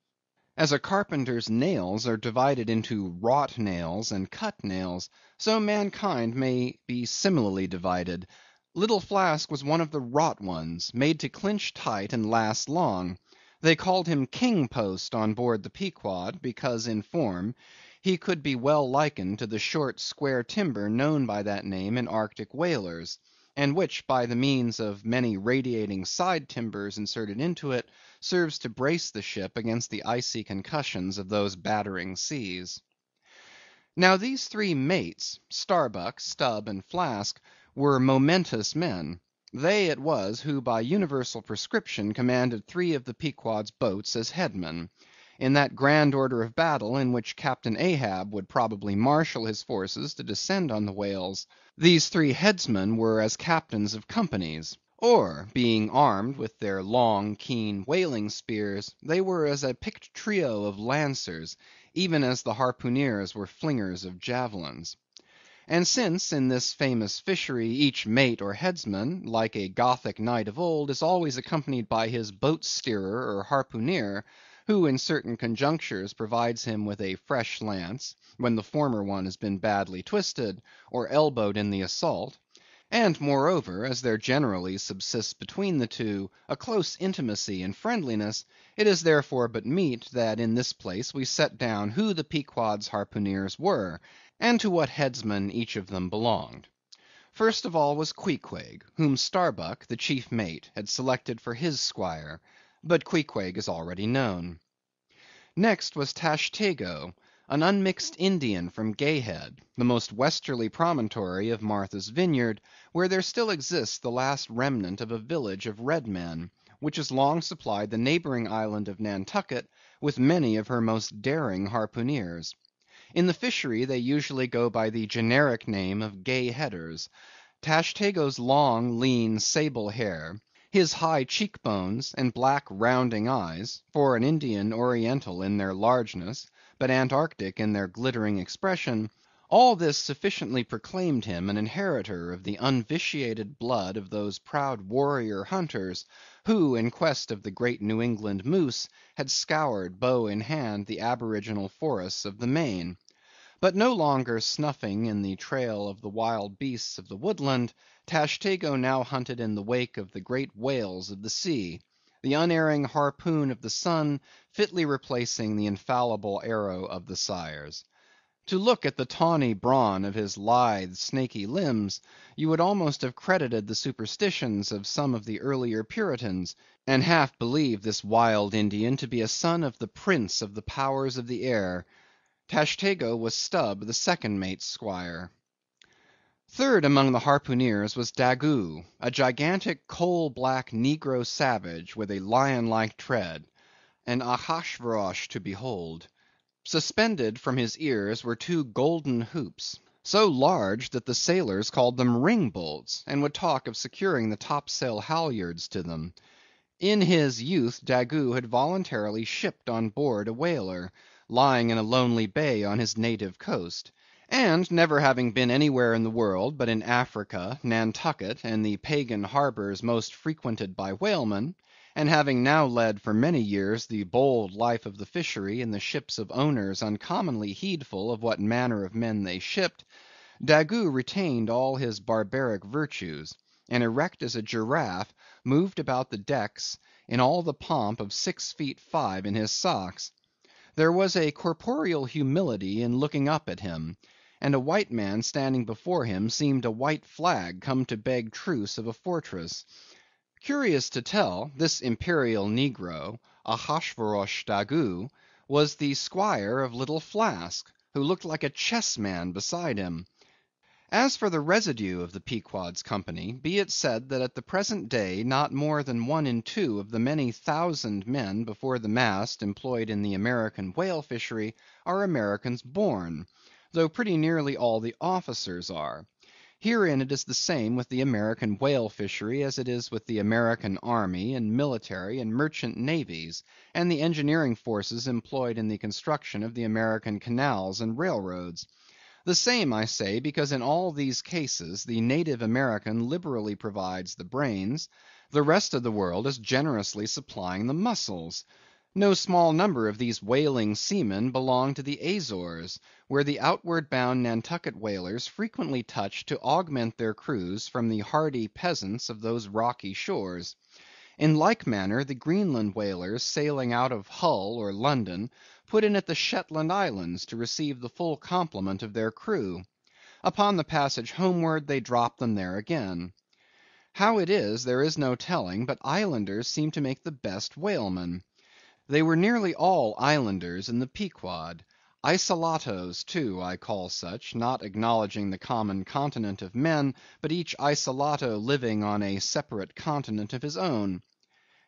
As a carpenter's nails are divided into wrought nails and cut nails, so mankind may be similarly divided. Little Flask was one of the wrought ones, made to clinch tight and last long. They called him King Post on board the Pequod, because in form he could be well likened to the short square timber known by that name in Arctic whalers, and which by the means of many radiating side timbers inserted into it, serves to brace the ship against the icy concussions of those battering seas. Now these three mates, Starbuck, Stubb, and Flask, were momentous men. They it was who by universal prescription commanded three of the Pequod's boats as headmen, in that grand order of battle in which Captain Ahab would probably marshal his forces to descend on the whales. These three headsmen were as captains of companies; or, being armed with their long, keen whaling spears, they were as a picked trio of lancers, even as the harpooners were flingers of javelins. And since in this famous fishery each mate or headsman, like a Gothic knight of old, is always accompanied by his boat steerer or harpooner, who in certain conjunctures provides him with a fresh lance, when the former one has been badly twisted, or elbowed in the assault; and moreover, as there generally subsists between the two a close intimacy and friendliness, it is therefore but meet that in this place we set down who the Pequod's harpooners were, and to what headsman each of them belonged. First of all was Queequeg, whom Starbuck, the chief mate, had selected for his squire; but Queequeg is already known. Next was Tashtego, an unmixed Indian from Gayhead, the most westerly promontory of Martha's Vineyard, where there still exists the last remnant of a village of red men, which has long supplied the neighboring island of Nantucket with many of her most daring harpooneers. In the fishery they usually go by the generic name of Gay Headers. Tashtego's long, lean, sable hair, his high cheek bones, and black rounding eyes, for an Indian oriental in their largeness, but Antarctic in their glittering expression, all this sufficiently proclaimed him an inheritor of the unvitiated blood of those proud warrior hunters, who in quest of the great New England moose had scoured, bow in hand, the aboriginal forests of the Main. But no longer snuffing in the trail of the wild beasts of the woodland, Tashtego now hunted in the wake of the great whales of the sea, the unerring harpoon of the sun fitly replacing the infallible arrow of the sires. To look at the tawny brawn of his lithe, snaky limbs, you would almost have credited the superstitions of some of the earlier Puritans, and half believed this wild Indian to be a son of the prince of the powers of the air. Tashtego was Stubb, the second mate's squire. Third among the harpooneers was Dagu, a gigantic coal-black negro savage, with a lion-like tread, an Ahasuerus to behold. Suspended from his ears were two golden hoops, so large that the sailors called them ring bolts, and would talk of securing the topsail halyards to them. In his youth Dagu had voluntarily shipped on board a whaler, lying in a lonely bay on his native coast; and never having been anywhere in the world but in Africa, Nantucket, and the pagan harbors most frequented by whalemen, and having now led for many years the bold life of the fishery in the ships of owners uncommonly heedful of what manner of men they shipped, Dagu retained all his barbaric virtues, and erect as a giraffe, moved about the decks in all the pomp of 6 feet 5 in his socks. There was a corporeal humility in looking up at him, and a white man standing before him seemed a white flag come to beg truce of a fortress. Curious to tell, this imperial negro, Ahasuerus Dagu, was the squire of little Flask, who looked like a chessman beside him. As for the residue of the Pequod's company, be it said that at the present day not more than 1 in 2 of the many thousand men before the mast employed in the American whale fishery are Americans born, though pretty nearly all the officers are. Herein it is the same with the American whale fishery as it is with the American army and military and merchant navies, and the engineering forces employed in the construction of the American canals and railroads. The same, I say, because in all these cases the native American liberally provides the brains, the rest of the world is generously supplying the muscles. No small number of these whaling seamen belong to the Azores, where the outward bound Nantucket whalers frequently touch to augment their crews from the hardy peasants of those rocky shores. In like manner, the Greenland whalers sailing out of Hull or London, put in at the Shetland Islands to receive the full complement of their crew. Upon the passage homeward, they drop them there again. How it is, there is no telling, but islanders seem to make the best whalemen. They were nearly all islanders in the Pequod. Isolatos, too, I call such, not acknowledging the common continent of men, but each isolato living on a separate continent of his own.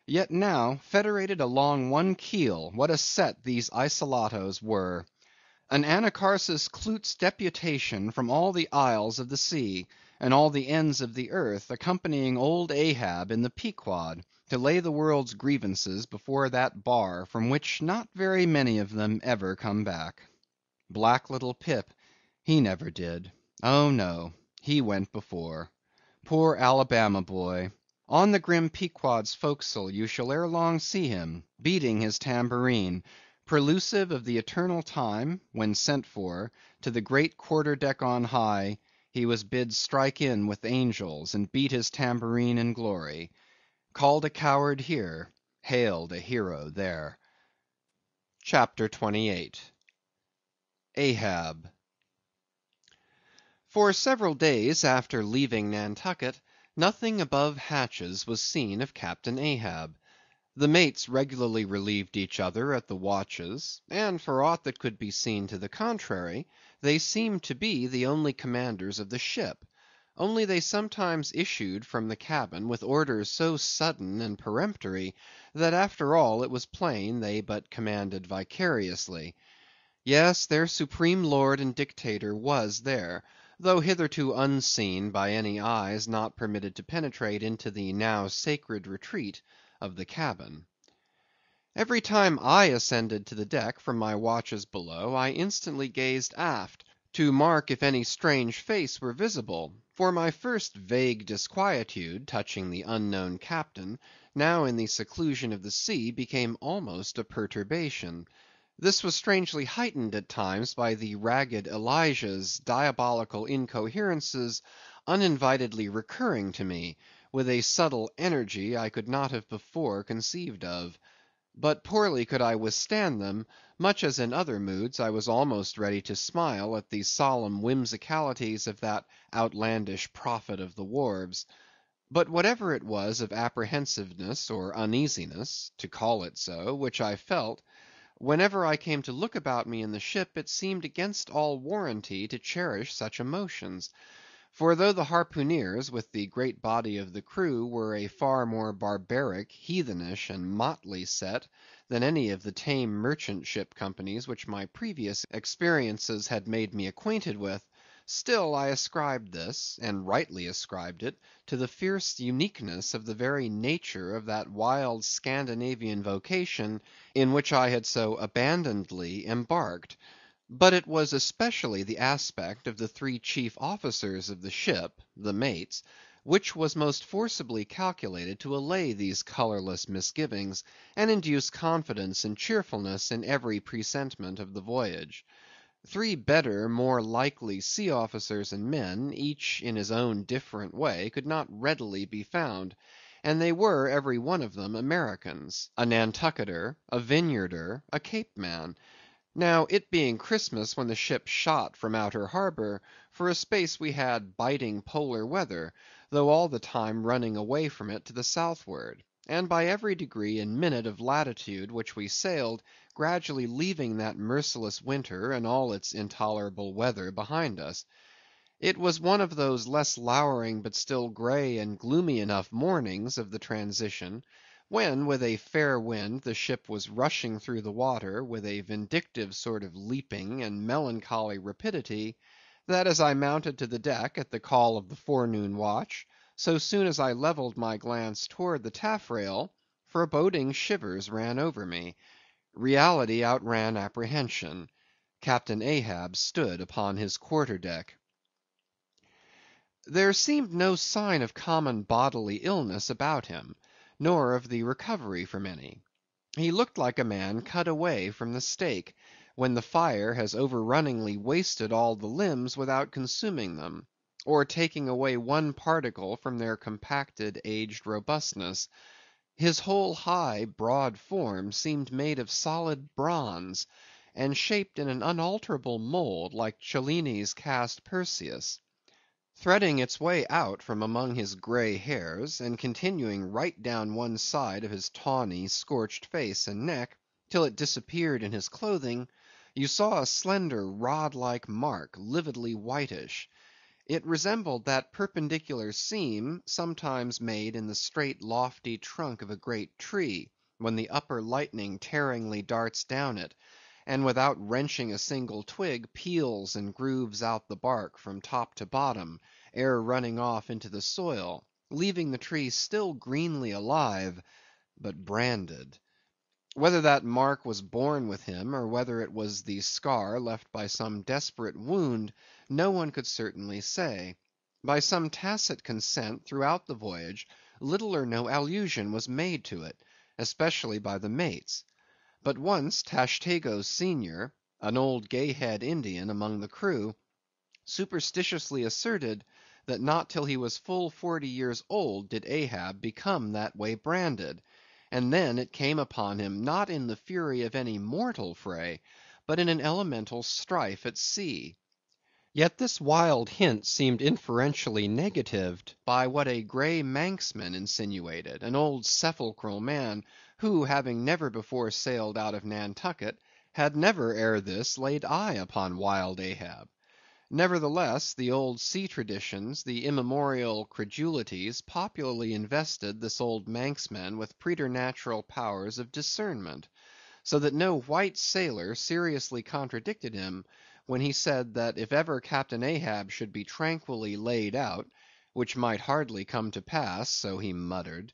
Yet now, federated along one keel, what a set these isolatos were! An Anacharsis Clootz deputation from all the isles of the sea, and all the ends of the earth, accompanying old Ahab in the Pequod, to lay the world's grievances before that bar from which not very many of them ever come back. Black little Pip, he never did. Oh no, he went before. Poor Alabama boy! On the grim Pequod's forecastle you shall ere long see him, beating his tambourine, prelusive of the eternal time, when sent for, to the great quarter‐deck on high, he was bid strike in with angels, and beat his tambourine in glory. Called a coward here, hailed a hero there. CHAPTER 28 Ahab For several days after leaving Nantucket, nothing above hatches was seen of Captain Ahab. The mates regularly relieved each other at the watches, and for aught that could be seen to the contrary, they seemed to be the only commanders of the ship; only they sometimes issued from the cabin with orders so sudden and peremptory, that after all it was plain they but commanded vicariously. Yes, their supreme lord and dictator was there, though hitherto unseen by any eyes not permitted to penetrate into the now sacred retreat of the cabin. Every time I ascended to the deck from my watches below, I instantly gazed aft, to mark if any strange face were visible, for my first vague disquietude touching the unknown captain, now in the seclusion of the sea, became almost a perturbation. This was strangely heightened at times by the ragged Elijah's diabolical incoherences uninvitedly recurring to me, with a subtle energy I could not have before conceived of. But poorly could I withstand them, much as in other moods I was almost ready to smile at the solemn whimsicalities of that outlandish prophet of the wharves. But whatever it was of apprehensiveness or uneasiness, to call it so, which I felt, whenever I came to look about me in the ship, it seemed against all warranty to cherish such emotions. For though the harpooners, with the great body of the crew, were a far more barbaric, heathenish, and motley set than any of the tame merchant ship companies which my previous experiences had made me acquainted with, still I ascribed this, and rightly ascribed it, to the fierce uniqueness of the very nature of that wild Scandinavian vocation in which I had so abandonedly embarked. But it was especially the aspect of the three chief officers of the ship, the mates, which was most forcibly calculated to allay these colorless misgivings, and induce confidence and cheerfulness in every presentment of the voyage. Three better, more likely sea officers and men, each in his own different way, could not readily be found; and they were, every one of them, Americans; a Nantucketer, a Vineyarder, a Cape man. Now, it being Christmas when the ship shot from outer harbor, for a space we had biting polar weather, though all the time running away from it to the southward; and by every degree and minute of latitude which we sailed, gradually leaving that merciless winter and all its intolerable weather behind us. It was one of those less lowering but still grey and gloomy enough mornings of the transition, when with a fair wind the ship was rushing through the water with a vindictive sort of leaping and melancholy rapidity, that as I mounted to the deck at the call of the forenoon watch, so soon as I levelled my glance toward the taffrail, foreboding shivers ran over me. Reality outran apprehension. Captain Ahab stood upon his quarter‐deck. There seemed no sign of common bodily illness about him, nor of the recovery from any. He looked like a man cut away from the stake, when the fire has overrunningly wasted all the limbs without consuming them, or taking away one particle from their compacted aged robustness. His whole high, broad form seemed made of solid bronze, and shaped in an unalterable mould like Cellini's cast Perseus. Threading its way out from among his grey hairs, and continuing right down one side of his tawny, scorched face and neck, till it disappeared in his clothing, you saw a slender rod-like mark, lividly whitish. It resembled that perpendicular seam sometimes made in the straight lofty trunk of a great tree, when the upper lightning tearingly darts down it, and without wrenching a single twig, peels and grooves out the bark from top to bottom, ere running off into the soil, leaving the tree still greenly alive, but branded. Whether that mark was born with him, or whether it was the scar left by some desperate wound, no one could certainly say. By some tacit consent throughout the voyage, little or no allusion was made to it, especially by the mates. But once Tashtego senior, an old Gayhead Indian among the crew, superstitiously asserted that not till he was full 40 years old did Ahab become that way branded, and then it came upon him not in the fury of any mortal fray, but in an elemental strife at sea. Yet this wild hint seemed inferentially negatived by what a grey Manxman insinuated, an old sepulchral man, who having never before sailed out of Nantucket, had never ere this laid eye upon wild Ahab. Nevertheless, the old sea traditions, the immemorial credulities, popularly invested this old Manxman with preternatural powers of discernment, so that no white sailor seriously contradicted him when he said that if ever Captain Ahab should be tranquilly laid out, which might hardly come to pass, so he muttered,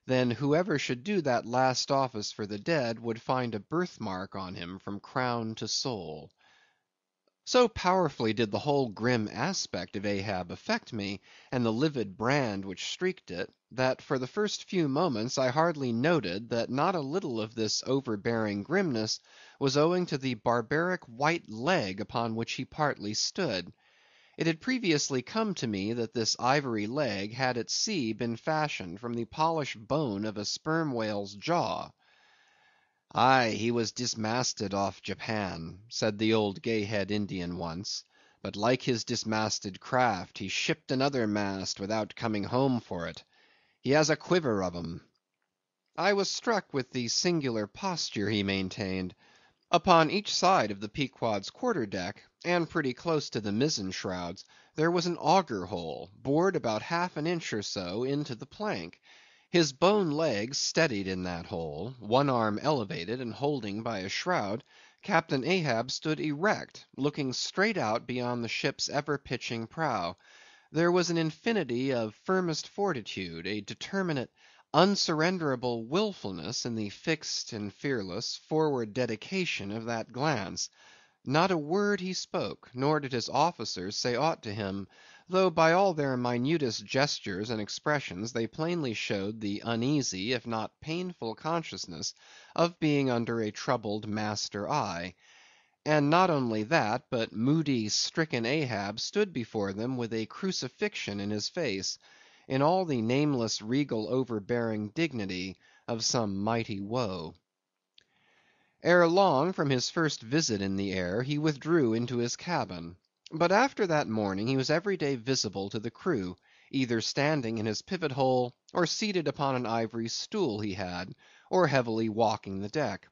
then whoever should do that last office for the dead would find a birthmark on him from crown to sole. So powerfully did the whole grim aspect of Ahab affect me, and the livid brand which streaked it, that for the first few moments I hardly noted that not a little of this overbearing grimness was owing to the barbaric white leg upon which he partly stood. It had previously come to me that this ivory leg had at sea been fashioned from the polished bone of a sperm whale's jaw. "Aye, he was dismasted off Japan," said the old Gayhead Indian once, "but like his dismasted craft, he shipped another mast without coming home for it. He has a quiver of 'em." I was struck with the singular posture he maintained. Upon each side of the Pequod's quarter deck, and pretty close to the mizzen shrouds, there was an auger hole, bored about half an inch or so into the plank. His bone legs steadied in that hole, one arm elevated and holding by a shroud, Captain Ahab stood erect, looking straight out beyond the ship's ever pitching prow. There was an infinity of firmest fortitude, a determinate, unsurrenderable willfulness in the fixed and fearless, forward dedication of that glance. Not a word he spoke, nor did his officers say aught to him, though by all their minutest gestures and expressions they plainly showed the uneasy, if not painful consciousness of being under a troubled master eye. And not only that, but moody, stricken Ahab stood before them with a crucifixion in his face, in all the nameless, regal, overbearing dignity of some mighty woe. Ere long, from his first visit in the air, he withdrew into his cabin. But after that morning he was every day visible to the crew, either standing in his pivot hole, or seated upon an ivory stool he had, or heavily walking the deck.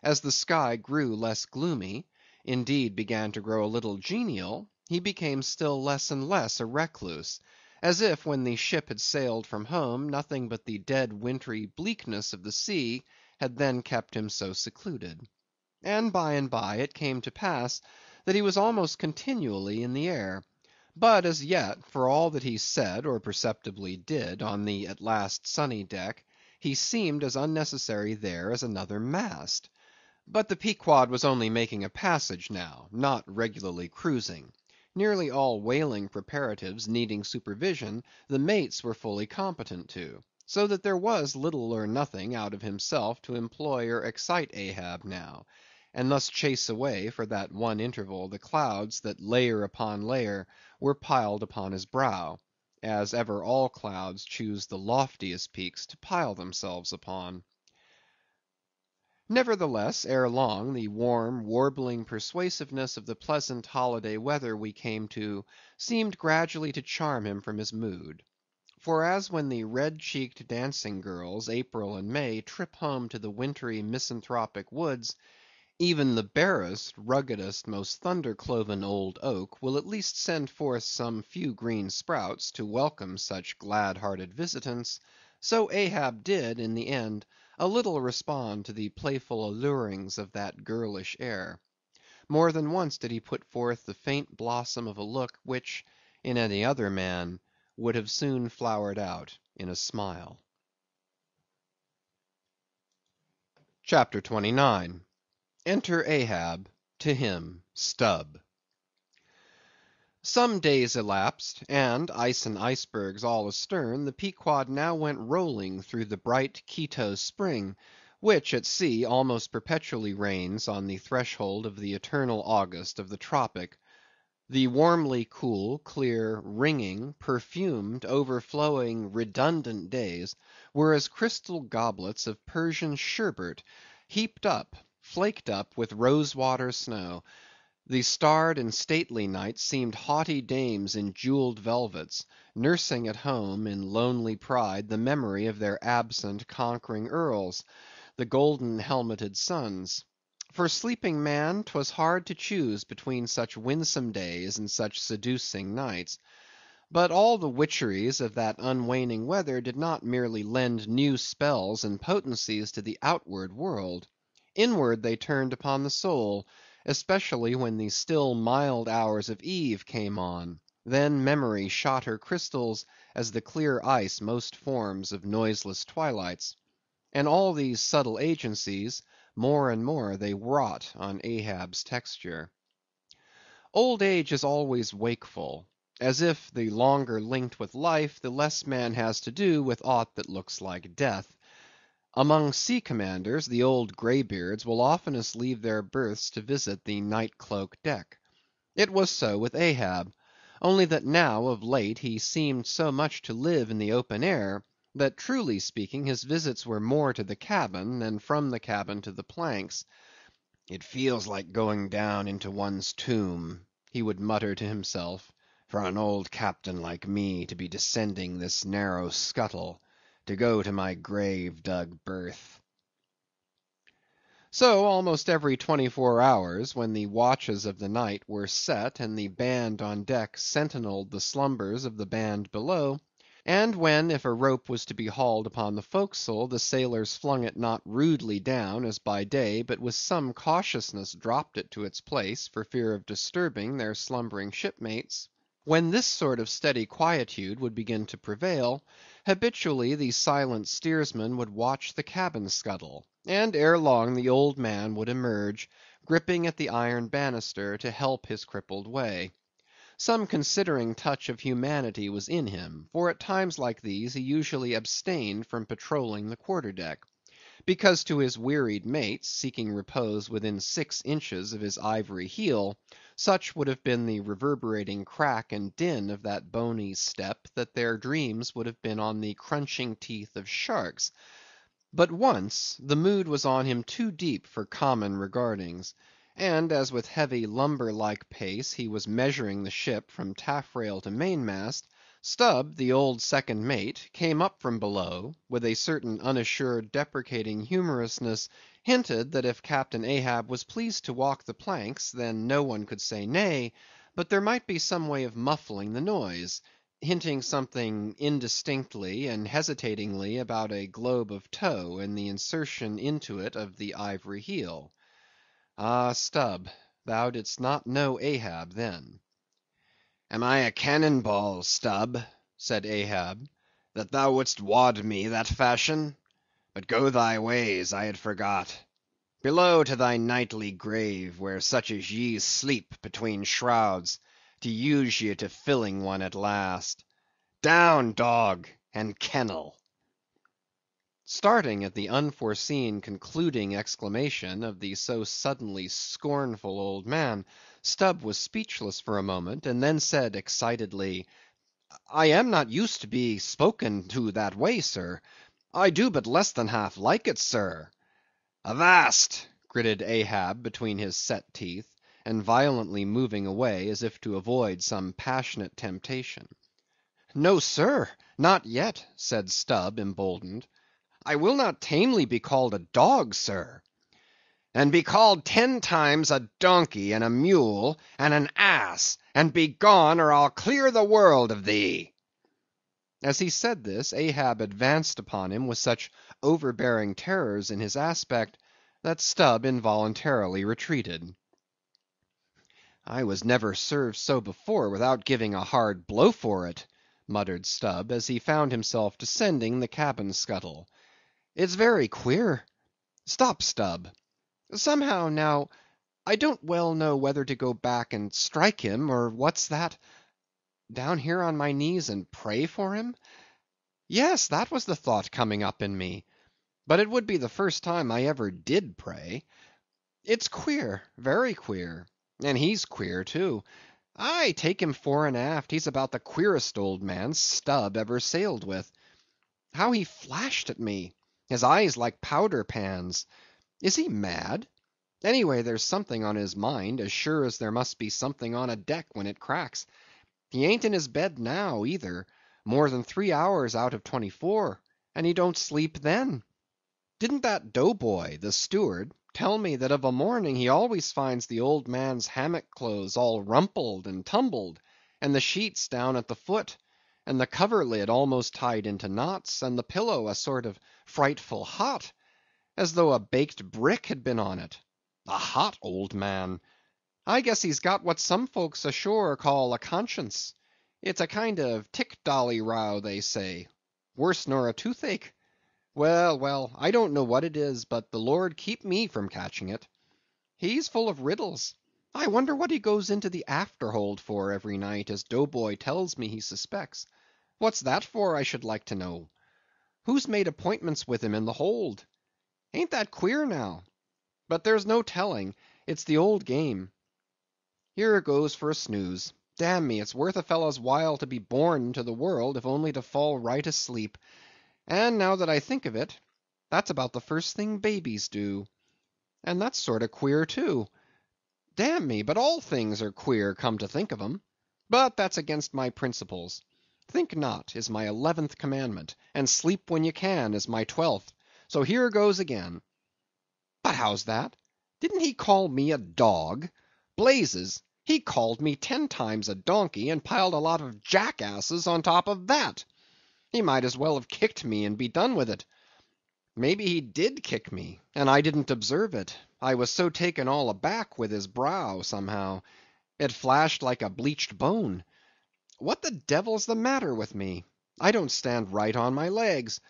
As the sky grew less gloomy, indeed began to grow a little genial, he became still less and less a recluse, as if when the ship had sailed from home, nothing but the dead wintry bleakness of the sea had then kept him so secluded. And by it came to pass that he was almost continually in the air. But as yet, for all that he said or perceptibly did on the at last sunny deck, he seemed as unnecessary there as another mast. But the Pequod was only making a passage now, not regularly cruising. Nearly all whaling preparatives needing supervision, the mates were fully competent to; so that there was little or nothing out of himself to employ or excite Ahab now, and thus chase away for that one interval the clouds that layer upon layer were piled upon his brow. as ever all clouds choose the loftiest peaks to pile themselves upon. Nevertheless, ere long, the warm, warbling persuasiveness of the pleasant holiday weather we came to, seemed gradually to charm him from his mood. For as when the red‐cheeked dancing girls, April and May, trip home to the wintry misanthropic woods, even the barest, ruggedest, most thunder‐cloven old oak will at least send forth some few green sprouts to welcome such glad‐hearted visitants, so Ahab did, in the end, a little respond to the playful allurings of that girlish air. More than once did he put forth the faint blossom of a look, which, in any other man, would have soon flowered out in a smile. CHAPTER 29. Enter Ahab, to him Stubb. Some days elapsed, and, ice and icebergs all astern, the Pequod now went rolling through the bright Quito spring, which at sea almost perpetually reigns on the threshold of the eternal August of the tropic. The warmly cool, clear, ringing, perfumed, overflowing, redundant days were as crystal goblets of Persian sherbet, heaped up, flaked up with rose‐water snow. The starred and stately nights seemed haughty dames in jewelled velvets, nursing at home in lonely pride the memory of their absent conquering earls, the golden helmeted suns. For sleeping man, 'twas hard to choose between such winsome days and such seducing nights. But all the witcheries of that unwaning weather did not merely lend new spells and potencies to the outward world. Inward they turned upon the soul, especially when the still mild hours of eve came on. Then memory shot her crystals as the clear ice most forms of noiseless twilights. And all these subtle agencies, more and more they wrought on Ahab's texture. Old age is always wakeful, as if, the longer linked with life, the less man has to do with aught that looks like death. Among sea commanders, the old greybeards will oftenest leave their berths to visit the night‐cloak deck. It was so with Ahab, only that now of late he seemed so much to live in the open air, that truly speaking his visits were more to the cabin than from the cabin to the planks. "It feels like going down into one's tomb," he would mutter to himself, "for an old captain like me to be descending this narrow scuttle, to go to my grave‐dug berth." So almost every 24 hours, when the watches of the night were set and the band on deck sentineled the slumbers of the band below, and when, if a rope was to be hauled upon the forecastle, the sailors flung it not rudely down as by day, but with some cautiousness dropped it to its place for fear of disturbing their slumbering shipmates; when this sort of steady quietude would begin to prevail, habitually the silent steersman would watch the cabin scuttle, and ere long the old man would emerge, gripping at the iron banister to help his crippled way. Some considering touch of humanity was in him, for at times like these he usually abstained from patrolling the quarter‐deck, because to his wearied mates, seeking repose within 6 inches of his ivory heel, such would have been the reverberating crack and din of that bony step, that their dreams would have been on the crunching teeth of sharks. But once, the mood was on him too deep for common regardings; and as with heavy lumber‐like pace he was measuring the ship from taffrail to mainmast, Stubb, the old second mate, came up from below, with a certain unassured deprecating humorousness, hinted that if Captain Ahab was pleased to walk the planks, then no one could say nay, but there might be some way of muffling the noise; hinting something indistinctly and hesitatingly about a globe of tow, and the insertion into it of the ivory heel. Ah, Stubb, thou didst not know Ahab then. "Am I a cannon ball, Stubb," said Ahab, "that thou wouldst wad me that fashion? But go thy ways, I had forgot. Below to thy nightly grave, where such as ye sleep between shrouds, to use ye to filling one at last. Down, Dog and Kennel!" Starting at the unforeseen concluding exclamation of the so suddenly scornful old man, Stubb was speechless for a moment, and then said excitedly, I am not used to be spoken to that way, sir. I do but less than half like it, sir. Avast! gritted Ahab between his set teeth, and violently moving away as if to avoid some passionate temptation. No, sir, not yet, said Stubb, emboldened. I will not tamely be called a dog, sir. And be called 10 times a donkey and a mule and an ass, and be gone, or I'll clear the world of thee. As he said this, Ahab advanced upon him with such overbearing terrors in his aspect, that Stubb involuntarily retreated. I was never served so before without giving a hard blow for it, muttered Stubb, as he found himself descending the cabin scuttle. It's very queer. Stop, Stubb. Somehow, now, I don't well know whether to go back and strike him, or what's that? Down here on my knees and pray for him? Yes, that was the thought coming up in me. But it would be the first time I ever did pray. It's queer, very queer. And he's queer, too. Aye, take him fore and aft, he's about the queerest old man Stubb ever sailed with. How he flashed at me, his eyes like powder pans. Is he mad? Anyway, there's something on his mind, as sure as there must be something on a deck when it cracks. He ain't in his bed now, either, more than 3 hours out of 24, and he don't sleep then. Didn't that doughboy, the steward, tell me that of a morning he always finds the old man's hammock clothes all rumpled and tumbled, and the sheets down at the foot, and the coverlid almost tied into knots, and the pillow a sort of frightful hot, as though a baked brick had been on it. A hot old man. I guess he's got what some folks ashore call a conscience. It's a kind of tick-dolly row, they say. Worse nor a toothache. Well, well, I don't know what it is, but the Lord keep me from catching it. He's full of riddles. I wonder what he goes into the afterhold for every night, as Doughboy tells me he suspects. What's that for, I should like to know? Who's made appointments with him in the hold? Ain't that queer now? But there's no telling. It's the old game. Here goes for a snooze. Damn me, it's worth a fellow's while to be born into the world, if only to fall right asleep. And now that I think of it, that's about the first thing babies do. And that's sort of queer, too. Damn me, but all things are queer, come to think of 'em. But that's against my principles. Think not, is my 11th commandment, and sleep when you can is my 12th. So here goes again. But how's that? Didn't he call me a dog? Blazes, he called me 10 times a donkey, and piled a lot of jackasses on top of that. He might as well have kicked me and be done with it. Maybe he did kick me, and I didn't observe it. I was so taken all aback with his brow, somehow. It flashed like a bleached bone. What the devil's the matter with me? I don't stand right on my legs.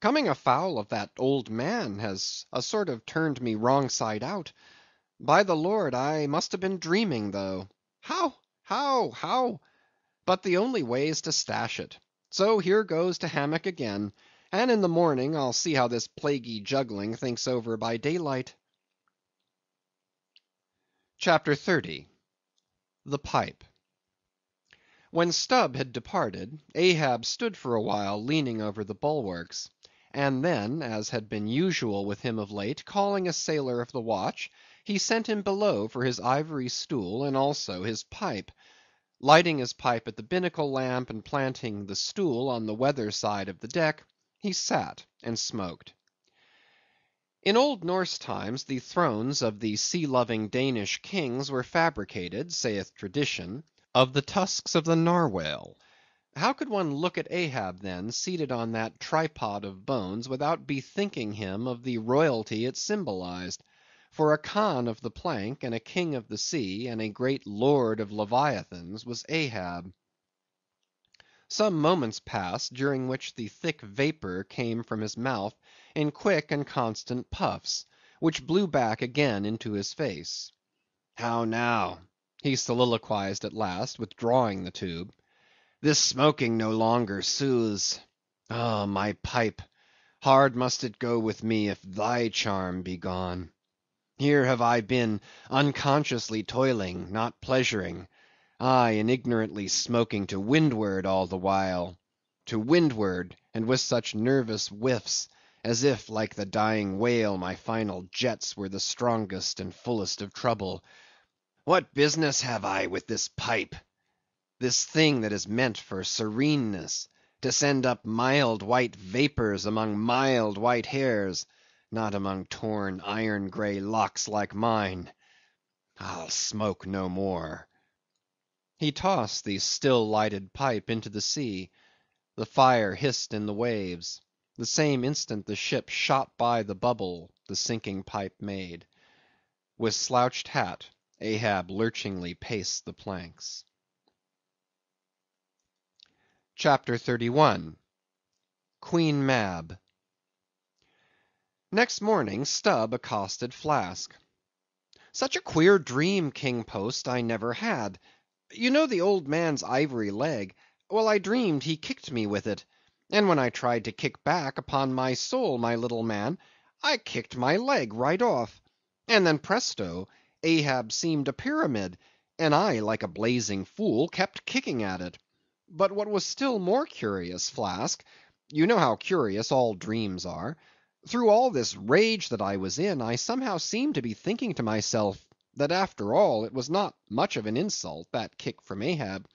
Coming afoul of that old man has a sort of turned me wrong side out. By the Lord, I must have been dreaming, though. How? But the only way is to stash it. So here goes to hammock again, and in the morning I'll see how this plaguey juggling thinks over by daylight. Chapter 30. The Pipe. When Stubb had departed, Ahab stood for a while leaning over the bulwarks, and then, as had been usual with him of late, calling a sailor of the watch, he sent him below for his ivory stool and also his pipe. Lighting his pipe at the binnacle lamp and planting the stool on the weather side of the deck, he sat and smoked. In old Norse times the thrones of the sea-loving Danish kings were fabricated, saith tradition, of the tusks of the narwhale. How could one look at Ahab, then, seated on that tripod of bones, without bethinking him of the royalty it symbolized? For a Khan of the plank, and a king of the sea, and a great lord of leviathans, was Ahab. Some moments passed, during which the thick vapor came from his mouth in quick and constant puffs, which blew back again into his face. How now? He soliloquized at last, withdrawing the tube. This smoking no longer soothes. Oh, my pipe! Hard must it go with me if thy charm be gone. Here have I been unconsciously toiling, not pleasuring. Aye, and ignorantly smoking to windward all the while. To windward, and with such nervous whiffs, as if, like the dying whale, my final jets were the strongest and fullest of trouble. What business have I with this pipe? This thing that is meant for sereneness, to send up mild white vapors among mild white hairs, not among torn iron grey locks like mine. I'll smoke no more. He tossed the still lighted pipe into the sea. The fire hissed in the waves. The same instant the ship shot by the bubble the sinking pipe made. With slouched hat, Ahab lurchingly paced the planks. CHAPTER 31. Queen Mab. Next morning Stubb accosted Flask. Such a queer dream, King Post, I never had. You know the old man's ivory leg? Well, I dreamed he kicked me with it; and when I tried to kick back, upon my soul, my little man, I kicked my leg right off; and then presto, Ahab seemed a pyramid, and I, like a blazing fool, kept kicking at it. But what was still more curious, Flask, you know how curious all dreams are, through all this rage that I was in, I somehow seemed to be thinking to myself, that after all, it was not much of an insult, that kick from Ahab.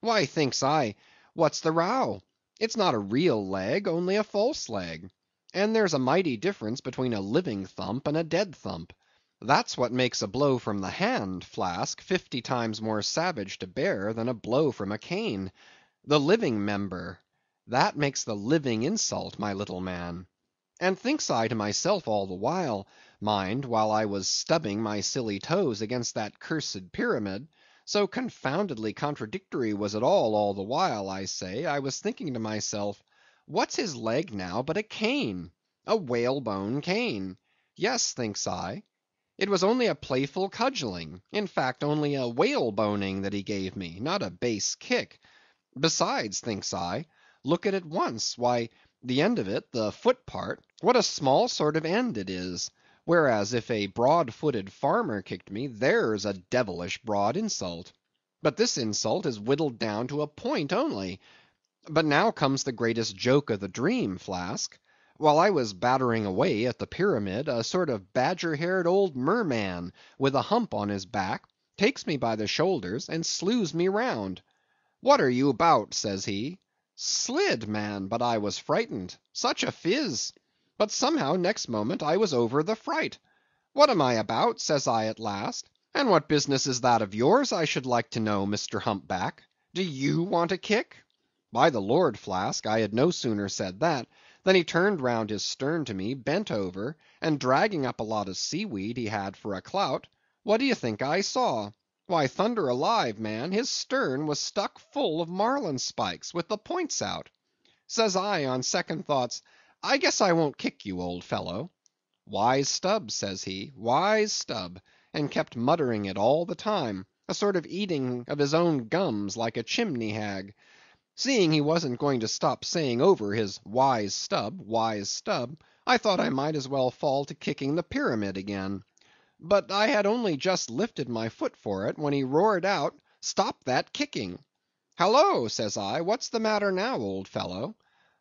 Why, thinks I, what's the row? It's not a real leg, only a false leg. And there's a mighty difference between a living thump and a dead thump. That's what makes a blow from the hand, Flask, 50 times more savage to bear than a blow from a cane. The living member, that makes the living insult, my little man. And thinks I to myself all the while, mind, while I was stubbing my silly toes against that cursed pyramid, so confoundedly contradictory was it all the while, I say, I was thinking to myself, what's his leg now but a cane? A whalebone cane. Yes, thinks I. It was only a playful cudgelling; in fact, only a whaleboning that he gave me, not a base kick. Besides, thinks I, look at it once; why, the end of it, the foot part, what a small sort of end it is; whereas if a broad‐footed farmer kicked me, there's a devilish broad insult. But this insult is whittled down to a point only. But now comes the greatest joke of the dream, Flask. While I was battering away at the pyramid, a sort of badger‐haired old merman, with a hump on his back, takes me by the shoulders and slews me round. "What are you about?" says he. Slid, man, but I was frightened. Such a phiz! But somehow next moment I was over the fright. "What am I about?" says I at last; "and what business is that of yours, I should like to know, Mr. Humpback? Do you want a kick?" By the Lord, Flask, I had no sooner said that, than he turned round his stern to me, bent over, and dragging up a lot of seaweed he had for a clout, what d'ye think I saw? Why, thunder alive, man, his stern was stuck full of marlin spikes, with the points out. Says I, on second thoughts, I guess I won't kick you, old fellow. "Wise Stubb," says he, "wise Stubb," and kept muttering it all the time, a sort of eating of his own gums, like a chimney hag. Seeing he wasn't going to stop saying over his wise Stubb, I thought I might as well fall to kicking the pyramid again. But I had only just lifted my foot for it, when he roared out, "Stop that kicking!" "Halloa!" says I, "what's the matter now, old fellow?"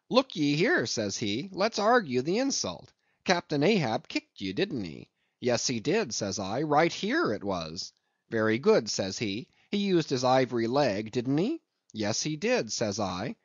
"Look ye here," says he, "let's argue the insult. Captain Ahab kicked you, didn't he?" "Yes, he did," says I, "right here it was." "Very good," says he, "he used his ivory leg, didn't he?" "Yes, he did," says I.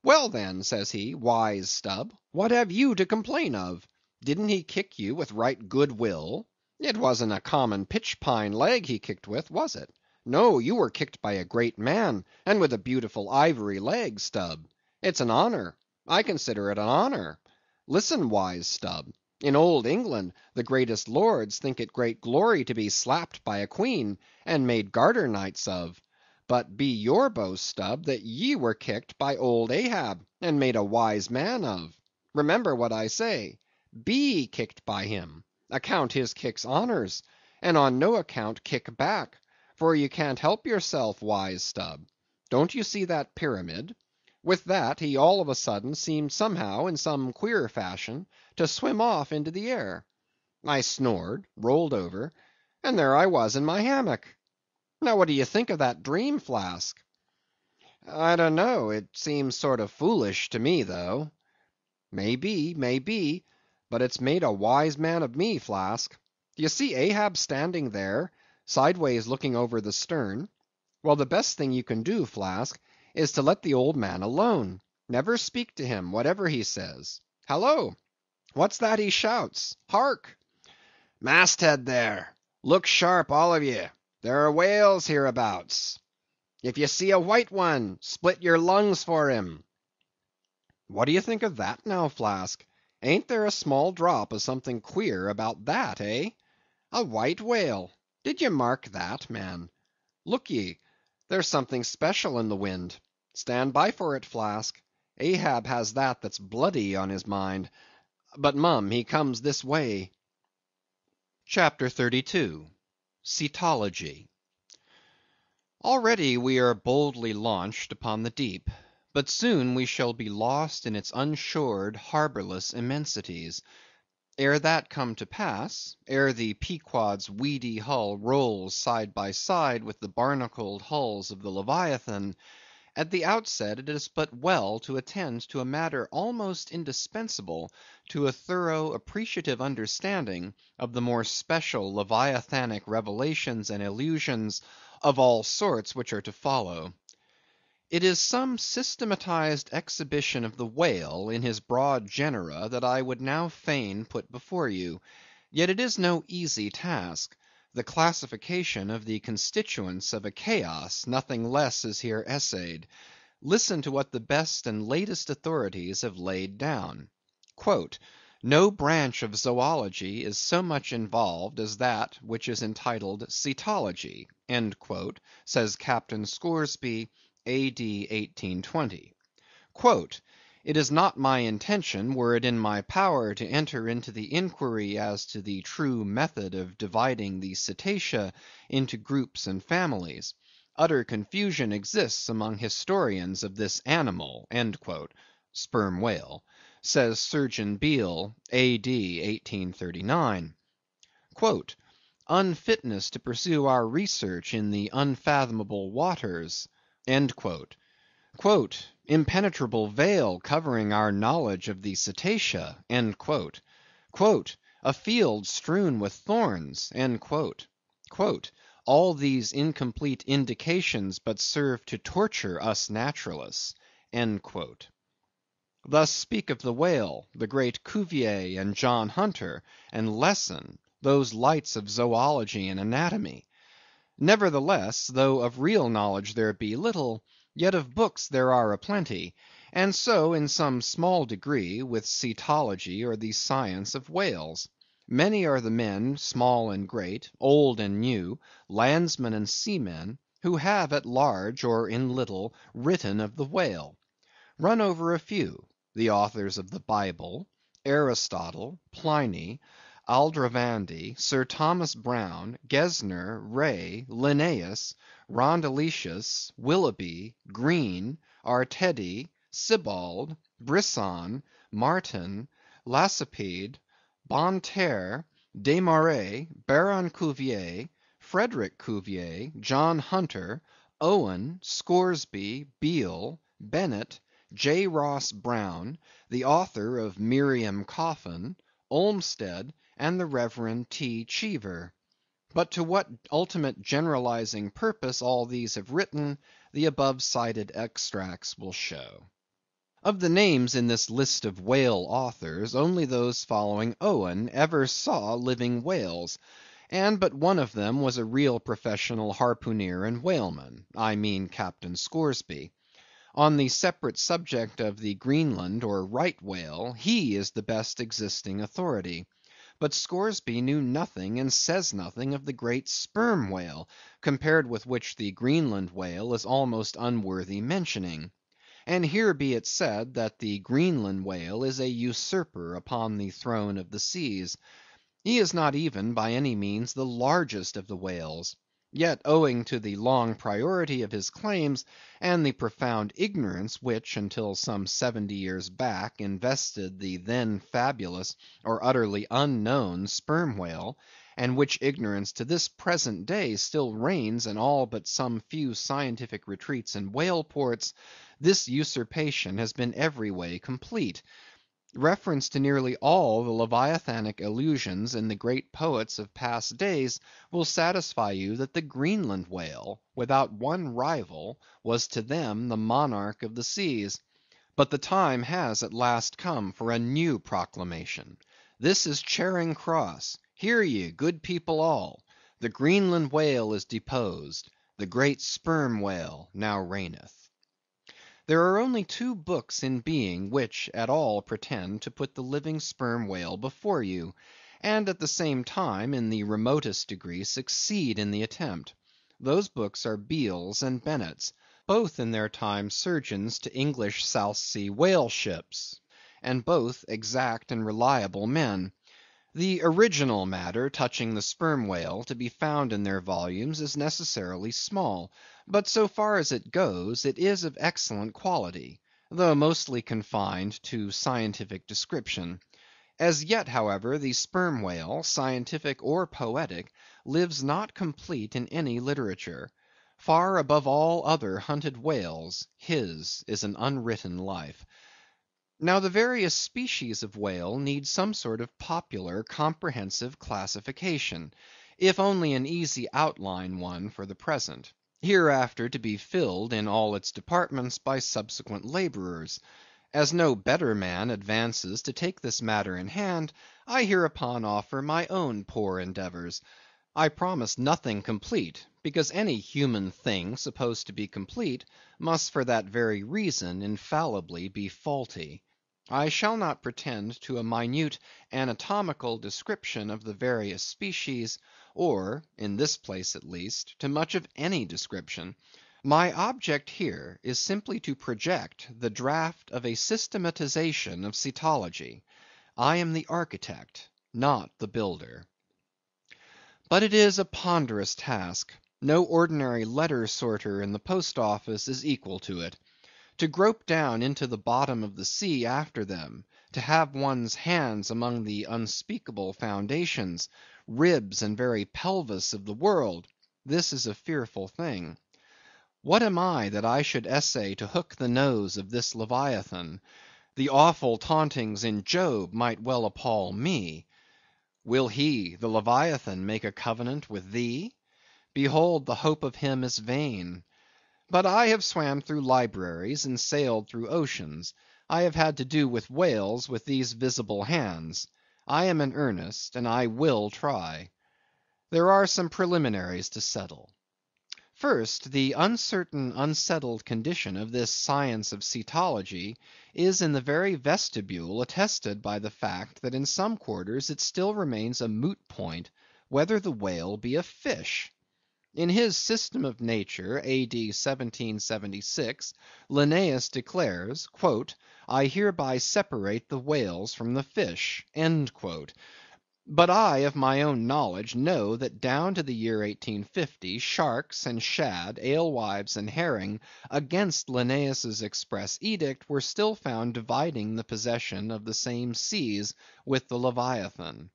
"Well, then," says he, "wise Stubb, what have you to complain of? Didn't he kick you with right good will? It wasn't a common pitch‐pine leg he kicked with, was it? No, you were kicked by a great man, and with a beautiful ivory leg, Stubb. It's an honor. I consider it an honor. Listen, wise Stubb. In old England, the greatest lords think it great glory to be slapped by a queen, and made garter knights of. But be your boast, Stubb, that ye were kicked by old Ahab, and made a wise man of. Remember what I say. Be kicked by him. Account his kicks honors, and on no account kick back, for you can't help yourself, wise Stubb. Don't you see that pyramid?" With that, he all of a sudden seemed somehow, in some queer fashion, to swim off into the air. I snored, rolled over, and there I was in my hammock. Now what do you think of that dream, Flask?" "I don't know, it seems sort of foolish to me, though." May be, but it's made a wise man of me, Flask. Do you see Ahab standing there, sideways looking over the stern? Well, the best thing you can do, Flask, is to let the old man alone. Never speak to him, whatever he says. Hallo! What's that he shouts? Hark! "Masthead there! Look sharp, all of ye! There are whales hereabouts. If ye see a white one, split your lungs for him." What do you think of that now, Flask? Ain't there a small drop of something queer about that, eh? A white whale! Did ye mark that, man? Look ye, there's something special in the wind. Stand by for it, Flask. Ahab has that's bloody on his mind. But mum, he comes this way. CHAPTER 32. Cetology. Already we are boldly launched upon the deep, but soon we shall be lost in its unshored, harborless immensities. Ere that come to pass, ere the Pequod's weedy hull rolls side by side with the barnacled hulls of the Leviathan, at the outset it is but well to attend to a matter almost indispensable to a thorough appreciative understanding of the more special Leviathanic revelations and illusions of all sorts which are to follow. It is some systematized exhibition of the whale in his broad genera that I would now fain put before you. Yet it is no easy task. The classification of the constituents of a chaos, nothing less is here essayed. Listen to what the best and latest authorities have laid down. "No branch of zoology is so much involved as that which is entitled Cetology," says Captain Scoresby, A.D. 1820. "It is not my intention, were it in my power, to enter into the inquiry as to the true method of dividing the Cetacea into groups and families. Utter confusion exists among historians of this animal," (sperm whale), says Surgeon Beale, A.D. 1839. "Unfitness to pursue our research in the unfathomable waters." "Impenetrable veil covering our knowledge of the Cetacea." "A field strewn with thorns." "All these incomplete indications but serve to torture us naturalists." Thus speak of the whale, the great Cuvier and John Hunter, and Lesson, those lights of zoology and anatomy. Nevertheless, though of real knowledge there be little, yet of books there are a plenty; and so, in some small degree, with cetology or the science of whales. Many are the men, small and great, old and new, landsmen and seamen, who have at large or in little written of the whale. Run over a few: the authors of the Bible, Aristotle, Pliny, Aldrovandi, Sir Thomas Browne, Gesner, Ray, Linnaeus, Rondeletius, Willoughby, Green, Artedi, Sibbald, Brisson, Martin, Lacépède, Bonterre, Desmarais, Baron Cuvier, Frederick Cuvier, John Hunter, Owen, Scoresby, Beale, Bennett, J. Ross Browne, the author of Miriam Coffin, Olmsted, and the Reverend T. Cheever. But to what ultimate generalizing purpose all these have written, the above cited extracts will show. Of the names in this list of whale authors, only those following Owen ever saw living whales, and but one of them was a real professional harpooner and whaleman, I mean Captain Scoresby. On the separate subject of the Greenland or right whale, he is the best existing authority. But Scoresby knew nothing and says nothing of the great sperm whale, compared with which the Greenland whale is almost unworthy mentioning. And here be it said that the Greenland whale is a usurper upon the throne of the seas. He is not even by any means the largest of the whales. Yet owing to the long priority of his claims, and the profound ignorance which, until some 70 years back, invested the then fabulous or utterly unknown sperm whale, and which ignorance to this present day still reigns in all but some few scientific retreats and whale ports, this usurpation has been every way complete. Reference to nearly all the leviathanic allusions in the great poets of past days will satisfy you that the Greenland whale, without one rival, was to them the monarch of the seas. But the time has at last come for a new proclamation. This is Charing Cross. Hear ye, good people all. The Greenland whale is deposed. The great sperm whale now reigneth. There are only two books in being which at all pretend to put the living sperm whale before you, and at the same time in the remotest degree succeed in the attempt. Those books are Beale's and Bennett's, both in their time surgeons to English South Sea whale ships, and both exact and reliable men. The original matter touching the sperm whale to be found in their volumes is necessarily small, but so far as it goes, it is of excellent quality, though mostly confined to scientific description. As yet, however, the sperm whale, scientific or poetic, lives not complete in any literature. Far above all other hunted whales, his is an unwritten life. Now the various species of whale need some sort of popular, comprehensive classification, if only an easy outline one for the present, hereafter to be filled in all its departments by subsequent laborers. As no better man advances to take this matter in hand, I hereupon offer my own poor endeavors. I promise nothing complete, because any human thing supposed to be complete must for that very reason infallibly be faulty. I shall not pretend to a minute anatomical description of the various species, or, in this place at least, to much of any description. My object here is simply to project the draft of a systematization of cetology. I am the architect, not the builder. But it is a ponderous task. No ordinary letter sorter in the post office is equal to it. To grope down into the bottom of the sea after them, to have one's hands among the unspeakable foundations, ribs and very pelvis of the world, this is a fearful thing. What am I that I should essay to hook the nose of this Leviathan? The awful tauntings in Job might well appall me. Will he, the Leviathan, make a covenant with thee? Behold, the hope of him is vain. But I have swam through libraries and sailed through oceans. I have had to do with whales with these visible hands. I am in earnest, and I will try. There are some preliminaries to settle. First, the uncertain, unsettled condition of this science of cetology is in the very vestibule attested by the fact that in some quarters it still remains a moot point whether the whale be a fish. In his System of Nature, A.D. 1776, Linnaeus declares, "I hereby separate the whales from the fish." But I of my own knowledge know that down to the year 1850, sharks and shad, alewives and herring, against Linnaeus's express edict, were still found dividing the possession of the same seas with the Leviathan.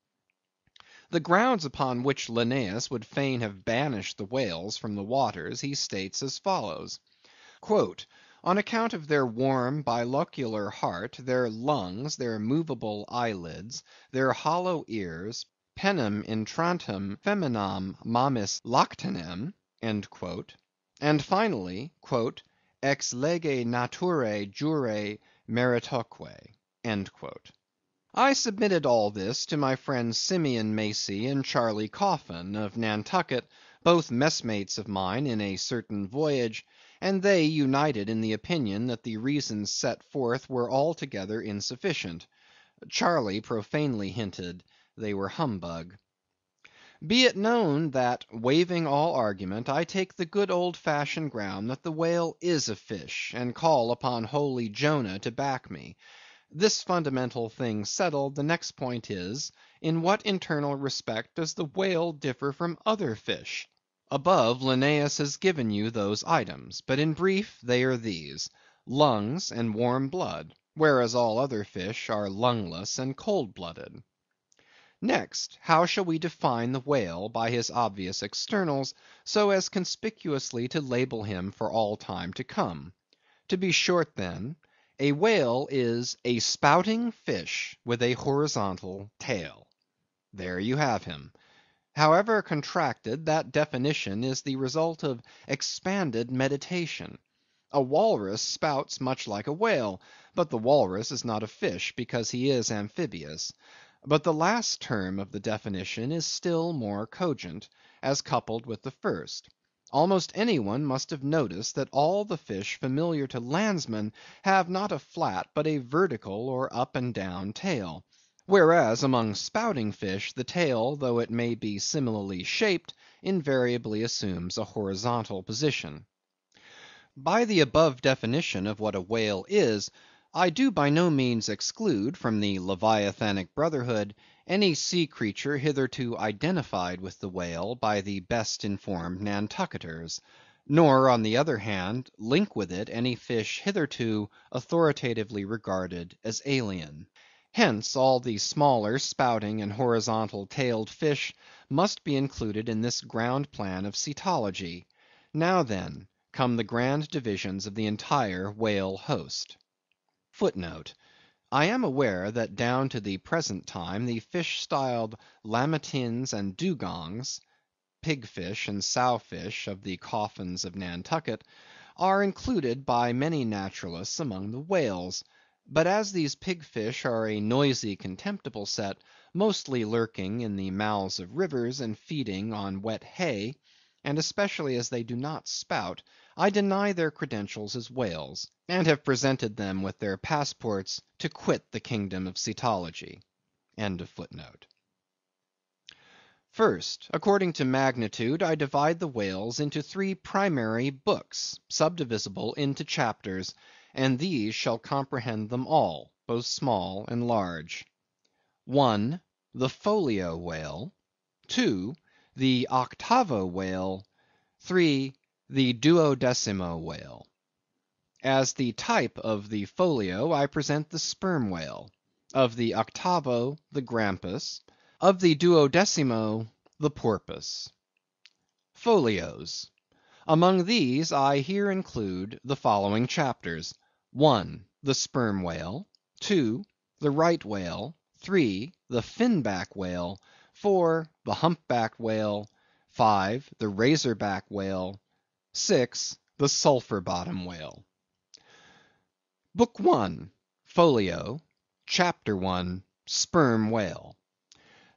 The grounds upon which Linnaeus would fain have banished the whales from the waters, he states as follows: "On account of their warm bilocular heart, their lungs, their movable eyelids, their hollow ears, penem intrantem feminam mammis lactantem," and finally, "ex lege naturae jure meritoque." I submitted all this to my friends Simeon Macey and Charley Coffin, of Nantucket, both messmates of mine in a certain voyage, and they united in the opinion that the reasons set forth were altogether insufficient. Charley profanely hinted they were humbug. Be it known that, waiving all argument, I take the good old fashioned ground that the whale is a fish, and call upon holy Jonah to back me. This fundamental thing settled, the next point is, in what internal respect does the whale differ from other fish? Above, Linnaeus has given you those items, but in brief they are these: lungs and warm blood, whereas all other fish are lungless and cold blooded. Next, how shall we define the whale by his obvious externals, so as conspicuously to label him for all time to come? To be short, then, a whale is a spouting fish with a horizontal tail. There you have him. However contracted, that definition is the result of expanded meditation. A walrus spouts much like a whale, but the walrus is not a fish because he is amphibious. But the last term of the definition is still more cogent, as coupled with the first. Almost anyone must have noticed that all the fish familiar to landsmen have not a flat but a vertical or up and down tail; whereas among spouting fish the tail, though it may be similarly shaped, invariably assumes a horizontal position. By the above definition of what a whale is, I do by no means exclude from the Leviathanic brotherhood any sea creature hitherto identified with the whale by the best informed Nantucketers; nor, on the other hand, link with it any fish hitherto authoritatively regarded as alien. Hence, all the smaller spouting and horizontal tailed fish must be included in this ground plan of cetology. Now then, come the grand divisions of the entire whale host. I am aware that down to the present time the fish styled lamatins and dugongs (pigfish and sowfish of the coffins of Nantucket) are included by many naturalists among the whales; but as these pigfish are a noisy contemptible set, mostly lurking in the mouths of rivers and feeding on wet hay, and especially as they do not spout, I deny their credentials as whales, and have presented them with their passports to quit the kingdom of cetology. First, according to magnitude, I divide the whales into 3 primary books, subdivisible into chapters, and these shall comprehend them all, both small and large. 1. The Folio Whale. 2. The Octavo Whale. 3. The Duodecimo Whale. As the type of the Folio, I present the Sperm Whale; of the Octavo, the Grampus; of the Duodecimo, the Porpoise. Folios. Among these I here include the following chapters: 1. The Sperm Whale. 2. The Right Whale. 3. The Finback Whale. 4. The Humpbacked Whale. 5. The Razorback Whale. 6. The Sulphur Bottom Whale. Book I. Folio. Chapter 1. Sperm Whale.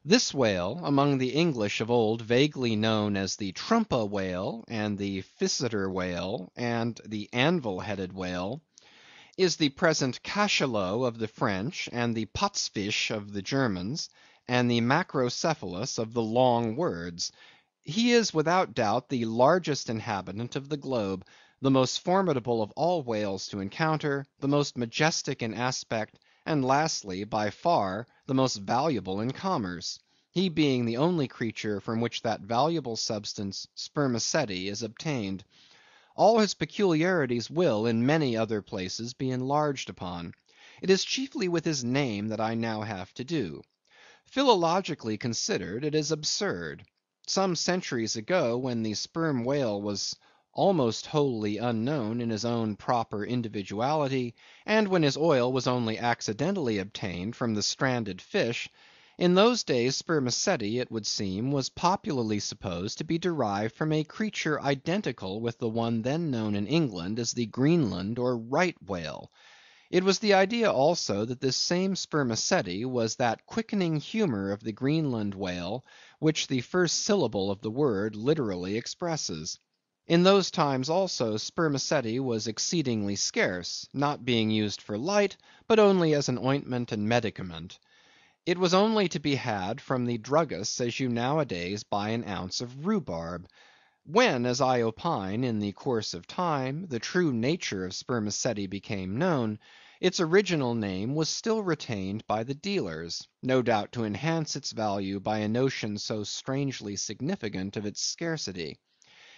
This whale, among the English of old vaguely known as the Trumpa whale, and the Physeter whale, and the anvil-headed whale, is the present cachalot of the French, and the Potzfisch of the Germans, and the Macrocephalus of the long words. He is without doubt the largest inhabitant of the globe, the most formidable of all whales to encounter, the most majestic in aspect, and lastly, by far, the most valuable in commerce; he being the only creature from which that valuable substance, spermaceti, is obtained. All his peculiarities will, in many other places, be enlarged upon. It is chiefly with his name that I now have to do. Philologically considered, it is absurd. Some centuries ago, when the sperm whale was almost wholly unknown in his own proper individuality, and when his oil was only accidentally obtained from the stranded fish, in those days spermaceti, it would seem, was popularly supposed to be derived from a creature identical with the one then known in England as the Greenland or right whale. It was the idea also that this same spermaceti was that quickening humor of the Greenland whale which the first syllable of the word literally expresses. In those times also spermaceti was exceedingly scarce, not being used for light, but only as an ointment and medicament. It was only to be had from the druggists as you nowadays buy an ounce of rhubarb. When, as I opine, in the course of time, the true nature of spermaceti became known, its original name was still retained by the dealers, no doubt to enhance its value by a notion so strangely significant of its scarcity.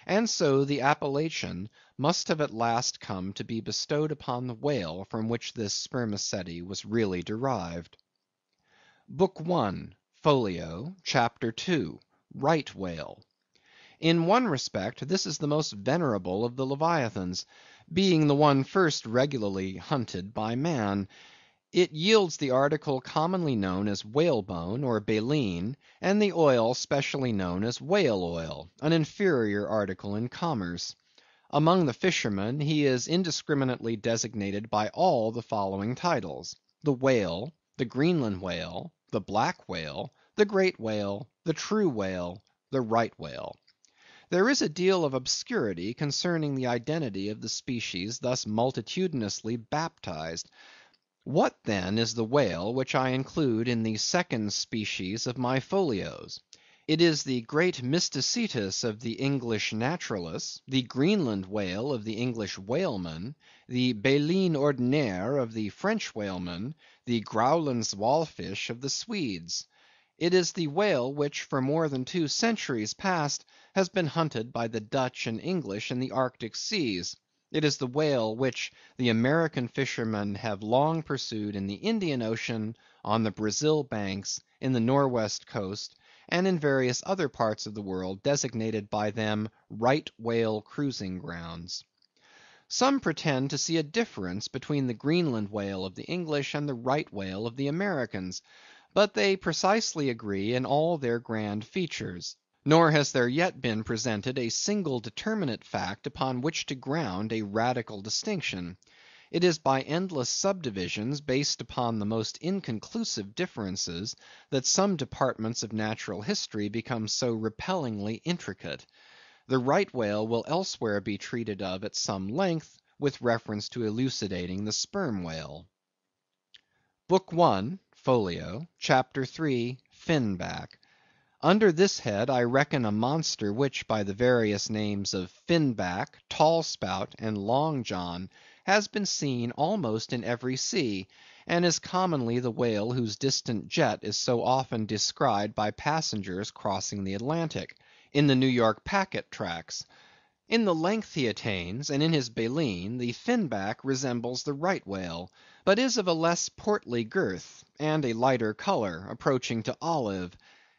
And so the appellation must have at last come to be bestowed upon the whale from which this spermaceti was really derived. Book I. Folio, Chapter 2, Right Whale. In one respect, this is the most venerable of the Leviathans, being the one first regularly hunted by man. It yields the article commonly known as whalebone or baleen, and the oil specially known as whale oil, an inferior article in commerce. Among the fishermen he is indiscriminately designated by all the following titles: the whale, the Greenland whale, the black whale, the great whale, the true whale, the right whale. There is a deal of obscurity concerning the identity of the species thus multitudinously baptized. What then is the whale which I include in the second species of my folios? It is the great Mysticetus of the English naturalists, the Greenland whale of the English whalemen, the Baleine ordinaire of the French whalemen, the Grauland's walfish of the Swedes. It is the whale which for more than 2 centuries past has been hunted by the Dutch and English in the Arctic seas. It is the whale which the American fishermen have long pursued in the Indian Ocean, on the Brazil banks, in the Norwest coast, and in various other parts of the world designated by them right whale cruising grounds. Some pretend to see a difference between the Greenland whale of the English and the right whale of the Americans, but they precisely agree in all their grand features. Nor has there yet been presented a single determinate fact upon which to ground a radical distinction. It is by endless subdivisions based upon the most inconclusive differences that some departments of natural history become so repellingly intricate. The right whale will elsewhere be treated of at some length, with reference to elucidating the sperm whale. Book I, Folio, Chapter 3, Finback. Under this head I reckon a monster which by the various names of finback, tall spout, and long john, has been seen almost in every sea, and is commonly the whale whose distant jet is so often descried by passengers crossing the Atlantic, in the New York packet tracks. In the length he attains, and in his baleen, the finback resembles the right whale, but is of a less portly girth, and a lighter color, approaching to olive.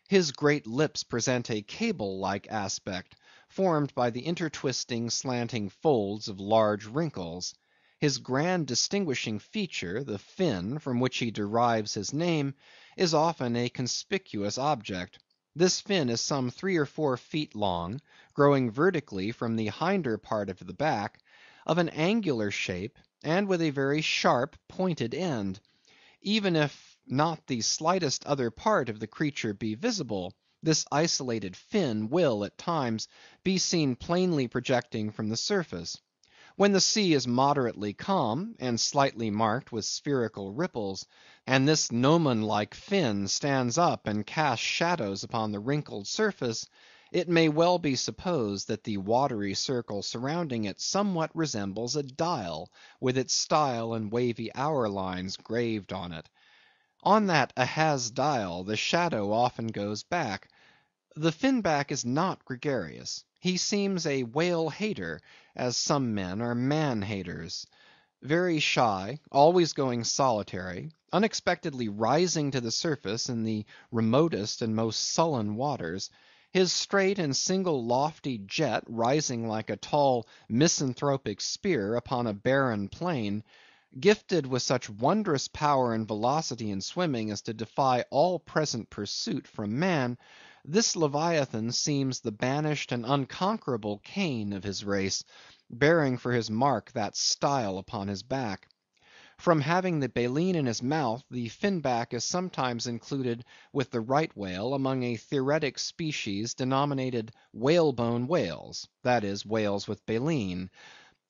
His great lips present a cable-like aspect, formed by the intertwisting, slanting folds of large wrinkles. His grand distinguishing feature, the fin, from which he derives his name, is often a conspicuous object. This fin is some 3 or 4 feet long, growing vertically from the hinder part of the back, of an angular shape, and with a very sharp, pointed end. Even if not the slightest other part of the creature be visible, this isolated fin will, at times, be seen plainly projecting from the surface. When the sea is moderately calm, and slightly marked with spherical ripples, and this gnomon-like fin stands up and casts shadows upon the wrinkled surface, it may well be supposed that the watery circle surrounding it somewhat resembles a dial, with its style and wavy hour lines graved on it. On that Ahaz dial the shadow often goes back. The finback is not gregarious. He seems a whale-hater, as some men are man-haters. Very shy, always going solitary, unexpectedly rising to the surface in the remotest and most sullen waters, his straight and single lofty jet rising like a tall misanthropic spear upon a barren plain, gifted with such wondrous power and velocity in swimming as to defy all present pursuit from man, this Leviathan seems the banished and unconquerable Cain of his race, bearing for his mark that style upon his back. From having the baleen in his mouth, the finback is sometimes included with the right whale among a theoretic species denominated whalebone whales, that is, whales with baleen.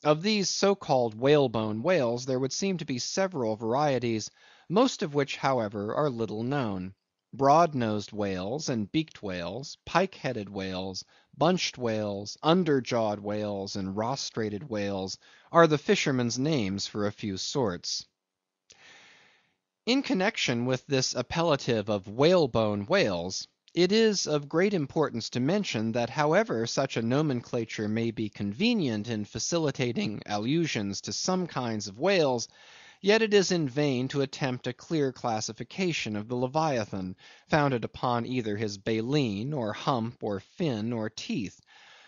Of these so-called whalebone whales there would seem to be several varieties, most of which, however, are little known. Broad-nosed whales and beaked whales, pike-headed whales, bunched whales, under-jawed whales, and rostrated whales, are the fishermen's names for a few sorts. In connection with this appellative of whalebone whales, it is of great importance to mention that however such a nomenclature may be convenient in facilitating allusions to some kinds of whales, Yet it is in vain to attempt a clear classification of the Leviathan, founded upon either his baleen, or hump, or fin, or teeth;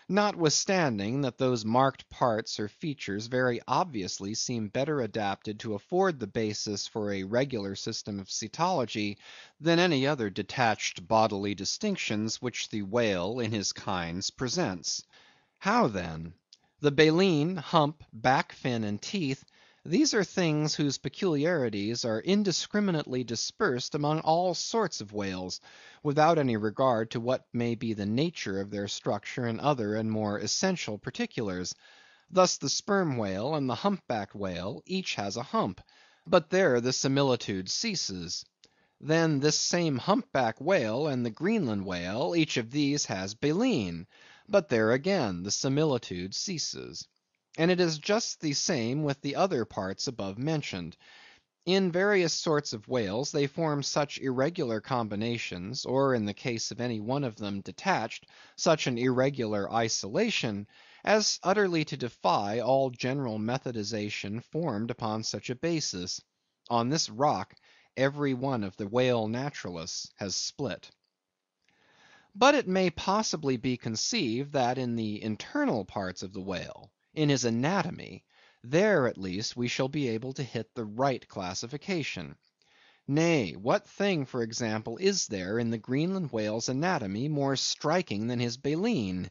notwithstanding that those marked parts or features very obviously seem better adapted to afford the basis for a regular system of cetology than any other detached bodily distinctions which the whale in his kinds presents. How then? The baleen, hump, back fin, and teeth, these are things whose peculiarities are indiscriminately dispersed among all sorts of whales, without any regard to what may be the nature of their structure in other and more essential particulars. Thus the sperm whale and the humpbacked whale each has a hump, but there the similitude ceases. Then this same humpback whale and the Greenland whale, each of these has baleen, but there again the similitude ceases. And it is just the same with the other parts above mentioned. In various sorts of whales they form such irregular combinations, or in the case of any one of them detached, such an irregular isolation, as utterly to defy all general methodization formed upon such a basis. On this rock every one of the whale naturalists has split. But it may possibly be conceived that in the internal parts of the whale, in his anatomy, there at least we shall be able to hit the right classification. Nay, what thing, for example, is there in the Greenland whale's anatomy more striking than his baleen?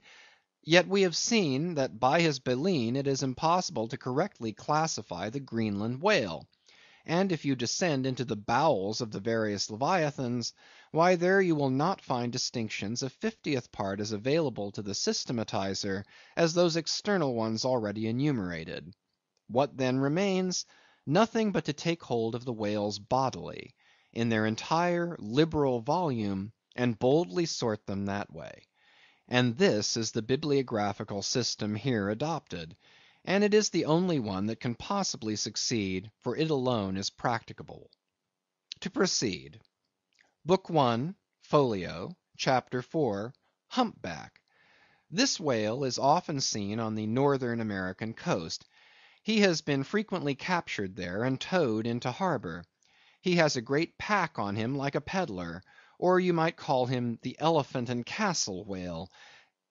Yet we have seen that by his baleen it is impossible to correctly classify the Greenland whale. And if you descend into the bowels of the various leviathans, why there you will not find distinctions a 50th part as available to the systematizer as those external ones already enumerated. What then remains? Nothing but to take hold of the whales bodily, in their entire liberal volume, and boldly sort them that way. And this is the bibliographical system here adopted. And it is the only one that can possibly succeed, for it alone is practicable. To proceed. Book I, Folio, Chapter 4, Humpback. This whale is often seen on the northern American coast. He has been frequently captured there and towed into harbor. He has a great pack on him like a peddler, or you might call him the elephant and castle whale.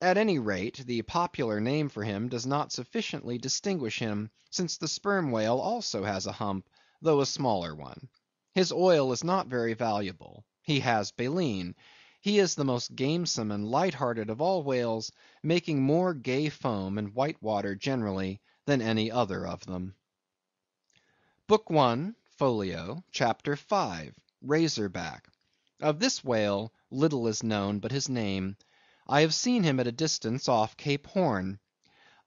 At any rate, the popular name for him does not sufficiently distinguish him, since the sperm whale also has a hump, though a smaller one. His oil is not very valuable. He has baleen. He is the most gamesome and light-hearted of all whales, making more gay foam and white water generally than any other of them. Book I, Folio, Chapter 5, Razorback. Of this whale little is known but his name. I have seen him at a distance off Cape Horn.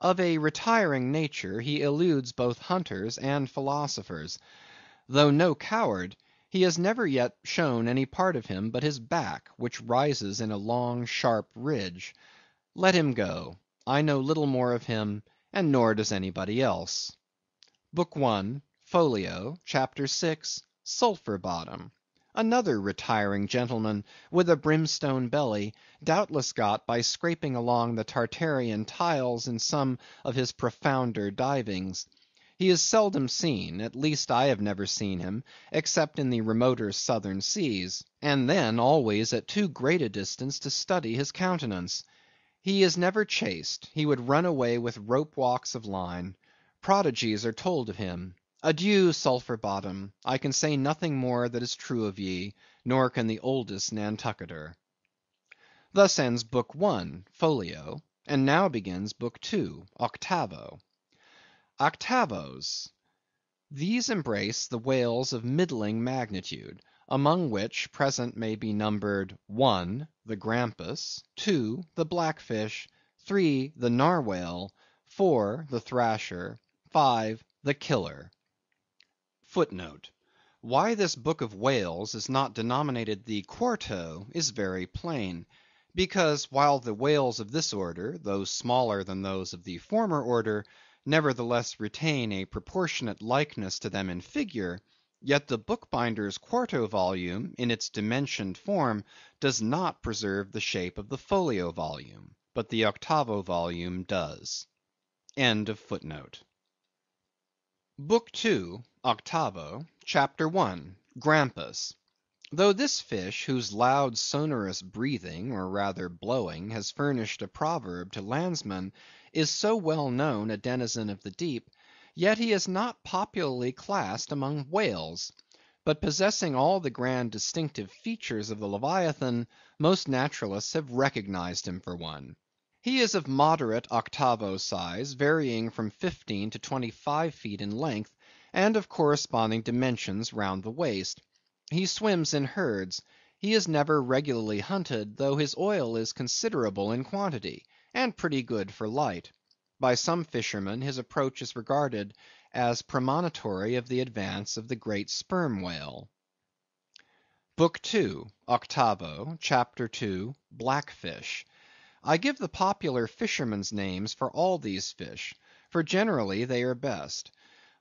Of a retiring nature, he eludes both hunters and philosophers. Though no coward, he has never yet shown any part of him but his back, which rises in a long sharp ridge. Let him go. I know little more of him, and nor does anybody else. Book I, Folio, Chapter 6, Sulphur Bottom. Another retiring gentleman, with a brimstone belly, doubtless got by scraping along the Tartarian tiles in some of his profounder divings. He is seldom seen, at least I have never seen him, except in the remoter southern seas, and then always at too great a distance to study his countenance. He is never chased; he would run away with rope walks of line. Prodigies are told of him. Adieu, Sulphur Bottom. I can say nothing more that is true of ye, nor can the oldest Nantucketer. Thus ends Book I, Folio, and now begins Book II, Octavo. Octavos. These embrace the whales of middling magnitude, among which present may be numbered 1. The Grampus, 2. The Blackfish, 3. The Narwhale, 4. The Thrasher, 5. The Killer. Footnote: why this book of whales is not denominated the Quarto is very plain, because while the whales of this order, though smaller than those of the former order, nevertheless retain a proportionate likeness to them in figure, yet the bookbinder's quarto volume, in its dimensioned form, does not preserve the shape of the folio volume, but the octavo volume does. End of footnote. Book II, 8vo, Chapter 1. Grampus. Though this fish, whose loud sonorous breathing, or rather blowing, has furnished a proverb to landsmen, is so well known a denizen of the deep, yet he is not popularly classed among whales; but possessing all the grand distinctive features of the Leviathan, most naturalists have recognized him for one. He is of moderate 8vo size, varying from 15 to 25 feet in length, and of corresponding dimensions round the waist. He swims in herds. He is never regularly hunted, though his oil is considerable in quantity, and pretty good for light. By some fishermen his approach is regarded as premonitory of the advance of the great sperm whale. Book II, 8vo, Chapter 2. Blackfish. I give the popular fishermen's names for all these fish, for generally they are best.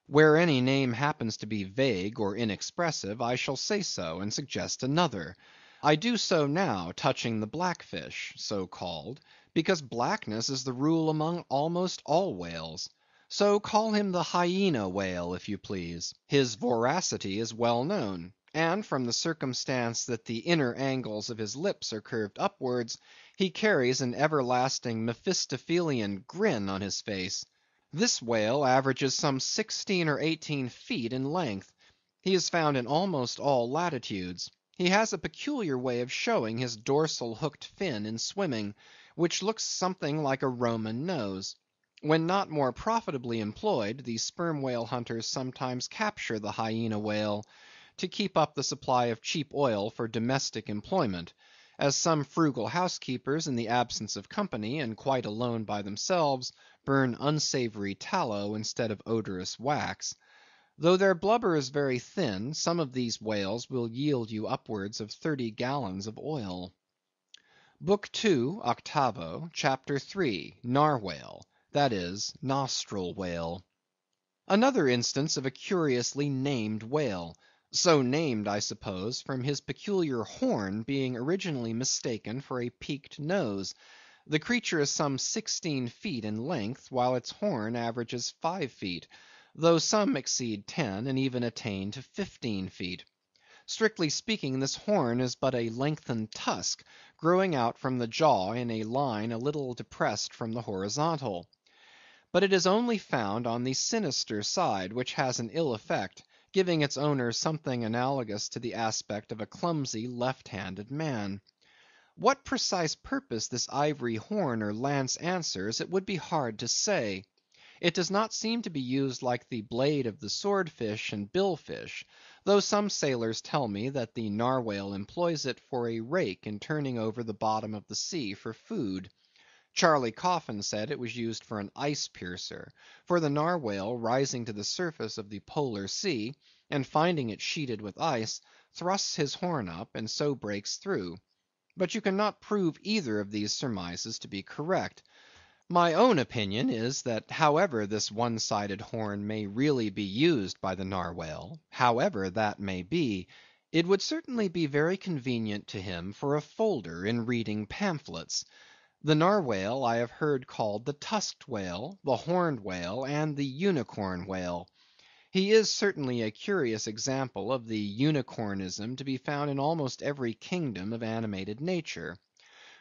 Where any name happens to be vague or inexpressive, I shall say so, and suggest another. I do so now touching the blackfish, so called, because blackness is the rule among almost all whales. So call him the hyena whale, if you please. His voracity is well known, and from the circumstance that the inner angles of his lips are curved upwards, he carries an everlasting Mephistophelian grin on his face. This whale averages some 16 or 18 feet in length. He is found in almost all latitudes. He has a peculiar way of showing his dorsal hooked fin in swimming, which looks something like a Roman nose. When not more profitably employed, the sperm whale hunters sometimes capture the hyena whale, to keep up the supply of cheap oil for domestic employment; as some frugal housekeepers, in the absence of company, and quite alone by themselves, burn unsavory tallow instead of odorous wax. Though their blubber is very thin, some of these whales will yield you upwards of 30 gallons of oil. Book II, 8vo, Chapter 3. Narwhale, that is, nostril whale. Another instance of a curiously named whale; so named, I suppose, from his peculiar horn being originally mistaken for a peaked nose. The creature is some 16 feet in length, while its horn averages 5 feet, though some exceed 10, and even attain to 15 feet. Strictly speaking, this horn is but a lengthened tusk, growing out from the jaw in a line a little depressed from the horizontal. But it is only found on the sinister side, which has an ill effect, giving its owner something analogous to the aspect of a clumsy left-handed man. What precise purpose this ivory horn or lance answers, it would be hard to say. It does not seem to be used like the blade of the swordfish and billfish, though some sailors tell me that the narwhale employs it for a rake in turning over the bottom of the sea for food. Charley Coffin said it was used for an ice piercer; for the narwhale, rising to the surface of the polar sea, and finding it sheeted with ice, thrusts his horn up, and so breaks through. But you cannot prove either of these surmises to be correct. My own opinion is, that however this one-sided horn may really be used by the narwhale, however that may be, it would certainly be very convenient to him for a folder in reading pamphlets. The narwhale I have heard called the tusked whale, the horned whale, and the unicorn whale. He is certainly a curious example of the unicornism to be found in almost every kingdom of animated nature.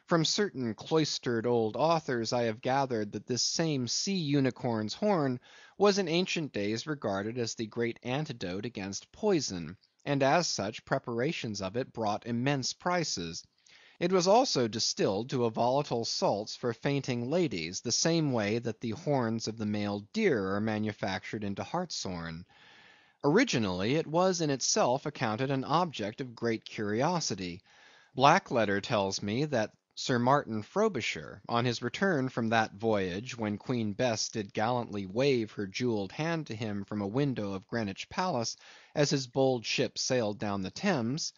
From certain cloistered old authors I have gathered that this same sea unicorn's horn was in ancient days regarded as the great antidote against poison, and as such preparations of it brought immense prices. It was also distilled to a volatile salts for fainting ladies, the same way that the horns of the male deer are manufactured into hartshorn. Originally it was in itself accounted an object of great curiosity. Blackletter tells me that Sir Martin Frobisher, on his return from that voyage when Queen Bess did gallantly wave her jewelled hand to him from a window of Greenwich Palace, as his bold ship sailed down the Thames,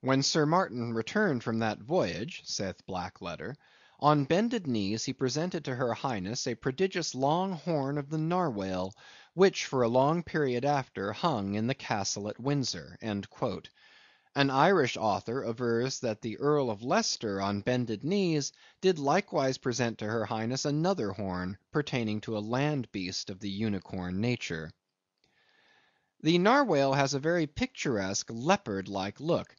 "When Sir Martin returned from that voyage," saith Blackletter, "on bended knees he presented to her Highness a prodigious long horn of the narwhale, which for a long period after hung in the castle at Windsor." An Irish author avers that the Earl of Leicester on bended knees did likewise present to her Highness another horn, pertaining to a land beast of the unicorn nature. The narwhale has a very picturesque leopard-like look,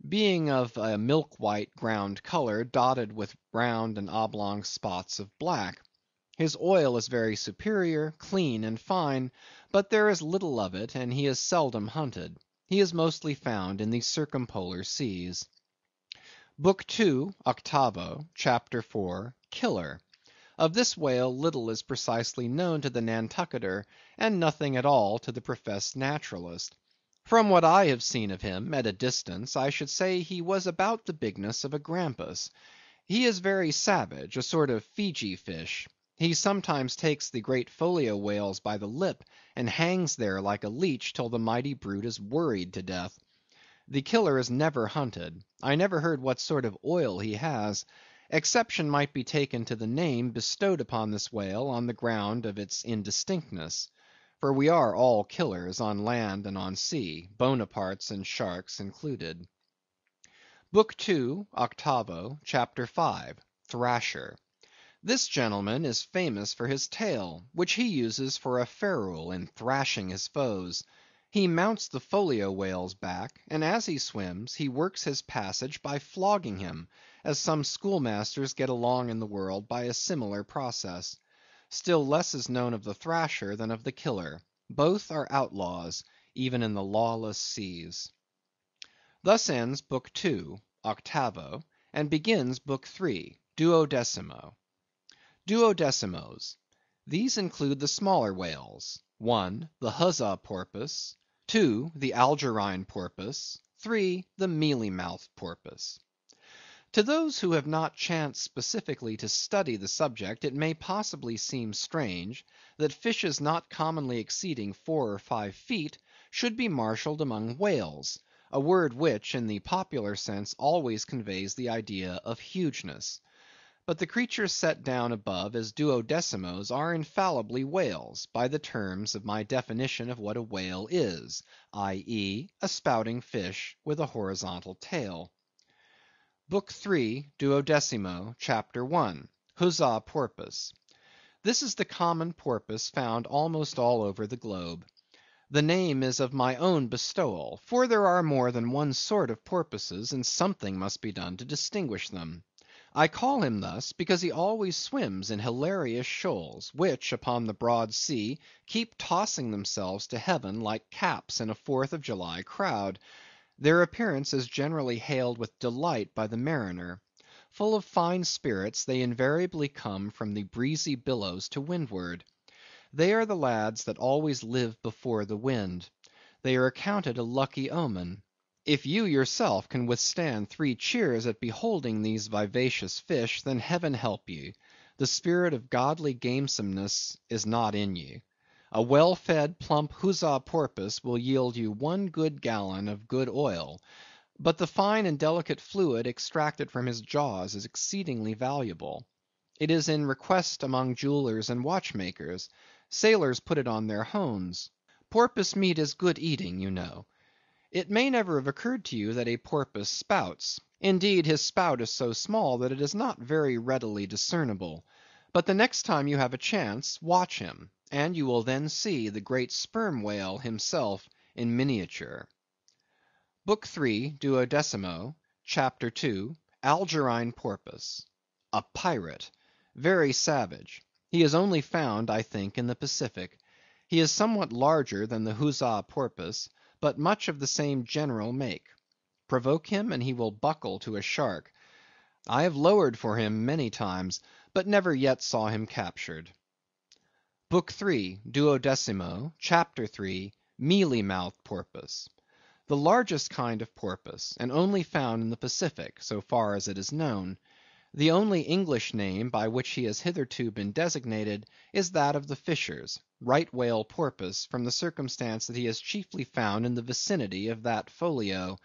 being of a milk-white ground color, dotted with round and oblong spots of black. His oil is very superior, clean and fine, but there is little of it, and he is seldom hunted. He is mostly found in the circumpolar seas. Book II, 8vo, Chapter 4, Killer. Of this whale little is precisely known to the Nantucketer, and nothing at all to the professed naturalist. From what I have seen of him, at a distance, I should say he was about the bigness of a grampus. He is very savage, a sort of Fiji fish. He sometimes takes the great folio whales by the lip, and hangs there like a leech till the mighty brute is worried to death. The killer is never hunted. I never heard what sort of oil he has. Exception might be taken to the name bestowed upon this whale on the ground of its indistinctness. For we are all killers, on land and on sea, Bonapartes and sharks included. Book II, 8vo, Chapter 5, Thrasher. This gentleman is famous for his tail, which he uses for a ferule in thrashing his foes. He mounts the folio whale's back, and as he swims, he works his passage by flogging him, as some schoolmasters get along in the world by a similar process. Still less is known of the thrasher than of the killer. Both are outlaws, even in the lawless seas. Thus ends Book II, 8vo, and begins Book III, 12mo. Duodecimos. These include the smaller whales. 1. The huzza porpoise. 2. The algerine porpoise. 3. The mealy-mouthed porpoise. To those who have not chanced specifically to study the subject, it may possibly seem strange that fishes not commonly exceeding 4 or 5 feet should be marshalled among whales, a word which, in the popular sense, always conveys the idea of hugeness. But the creatures set down above as duodecimos are infallibly whales, by the terms of my definition of what a whale is, i.e., a spouting fish with a horizontal tail. Book III, 12mo, Chapter 1, Huzza Porpoise. This is the common porpoise found almost all over the globe. The name is of my own bestowal, for there are more than one sort of porpoises, and something must be done to distinguish them. I call him thus, because he always swims in hilarious shoals, which, upon the broad sea, keep tossing themselves to heaven like caps in a 4th of July crowd. Their appearance is generally hailed with delight by the mariner. Full of fine spirits, they invariably come from the breezy billows to windward. They are the lads that always live before the wind. They are accounted a lucky omen. If you yourself can withstand 3 cheers at beholding these vivacious fish, then Heaven help you. The spirit of godly gamesomeness is not in you. A well-fed, plump huzza porpoise will yield you 1 good gallon of good oil, but the fine and delicate fluid extracted from his jaws is exceedingly valuable. It is in request among jewelers and watchmakers. Sailors put it on their hones. Porpoise meat is good eating, you know. It may never have occurred to you that a porpoise spouts. Indeed, his spout is so small that it is not very readily discernible. But the next time you have a chance, watch him, and you will then see the great sperm whale himself in miniature. Book III, 12mo, Chapter 2, Algerine Porpoise. A pirate. Very savage. He is only found, I think, in the Pacific. He is somewhat larger than the huzza porpoise, but much of the same general make. Provoke him, and he will buckle to a shark. I have lowered for him many times, but never yet saw him captured. Book III, 12mo, Chapter 3, Mealy-mouthed Porpoise. The largest kind of porpoise, and only found in the Pacific, so far as it is known. The only English name by which he has hitherto been designated is that of the fishers, right whale porpoise, from the circumstance that he is chiefly found in the vicinity of that folio.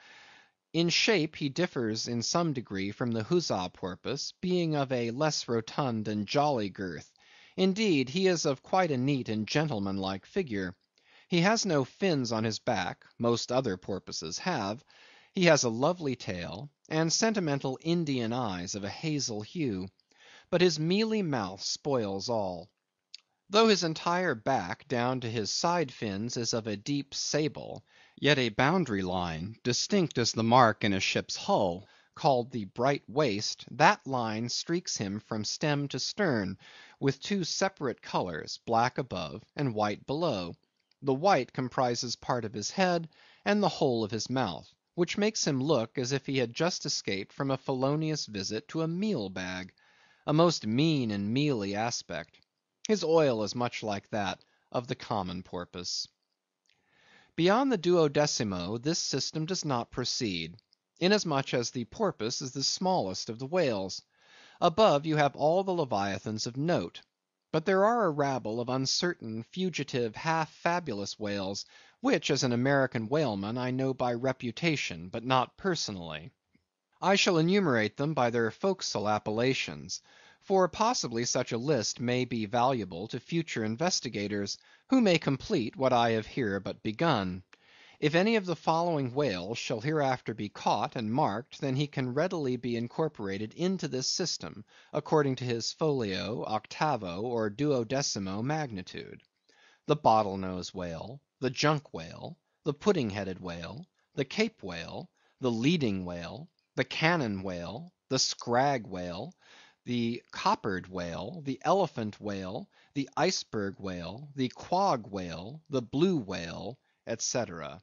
In shape he differs in some degree from the huzza porpoise, being of a less rotund and jolly girth. Indeed, he is of quite a neat and gentlemanlike figure. He has no fins on his back; most other porpoises have. He has a lovely tail, and sentimental Indian eyes of a hazel hue. But his mealy mouth spoils all. Though his entire back down to his side fins is of a deep sable, yet a boundary line, distinct as the mark in a ship's hull, called the bright waist, that line streaks him from stem to stern with two separate colors, black above and white below. The white comprises part of his head and the whole of his mouth, which makes him look as if he had just escaped from a felonious visit to a meal bag. A most mean and mealy aspect. His oil is much like that of the common porpoise. Beyond the 12mo this system does not proceed, inasmuch as the porpoise is the smallest of the whales. Above you have all the leviathans of note. But there are a rabble of uncertain, fugitive, half fabulous whales, which as an American whaleman I know by reputation, but not personally. I shall enumerate them by their forecastle appellations, for possibly such a list may be valuable to future investigators, who may complete what I have here but begun. If any of the following whales shall hereafter be caught and marked, then he can readily be incorporated into this system, according to his folio, octavo, or 12mo magnitude. The bottle-nose whale, the junk whale, the pudding-headed whale, the Cape whale, the leading whale, the cannon whale, the scrag whale, the coppered whale, the elephant whale, the iceberg whale, the quag whale, the blue whale, etc.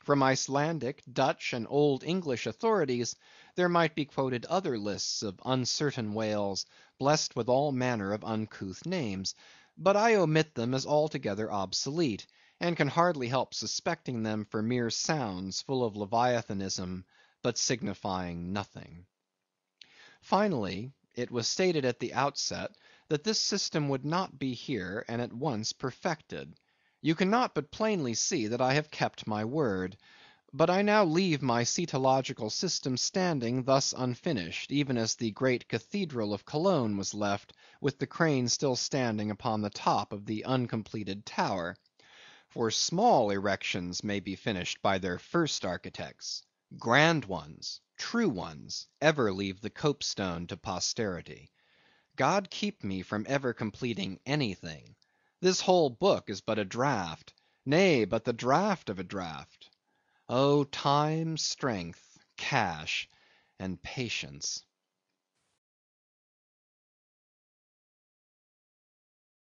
From Icelandic, Dutch, and Old English authorities, there might be quoted other lists of uncertain whales, blessed with all manner of uncouth names; but I omit them as altogether obsolete, and can hardly help suspecting them for mere sounds full of leviathanism, but signifying nothing. Finally, it was stated at the outset that this system would not be here and at once perfected. You cannot but plainly see that I have kept my word. But I now leave my cetological system standing thus unfinished, even as the great cathedral of Cologne was left, with the crane still standing upon the top of the uncompleted tower. For small erections may be finished by their first architects. Grand ones, true ones, ever leave the copestone to posterity. God keep me from ever completing anything. This whole book is but a draught; nay, but the draught of a draught. Oh, time, strength, cash, and patience!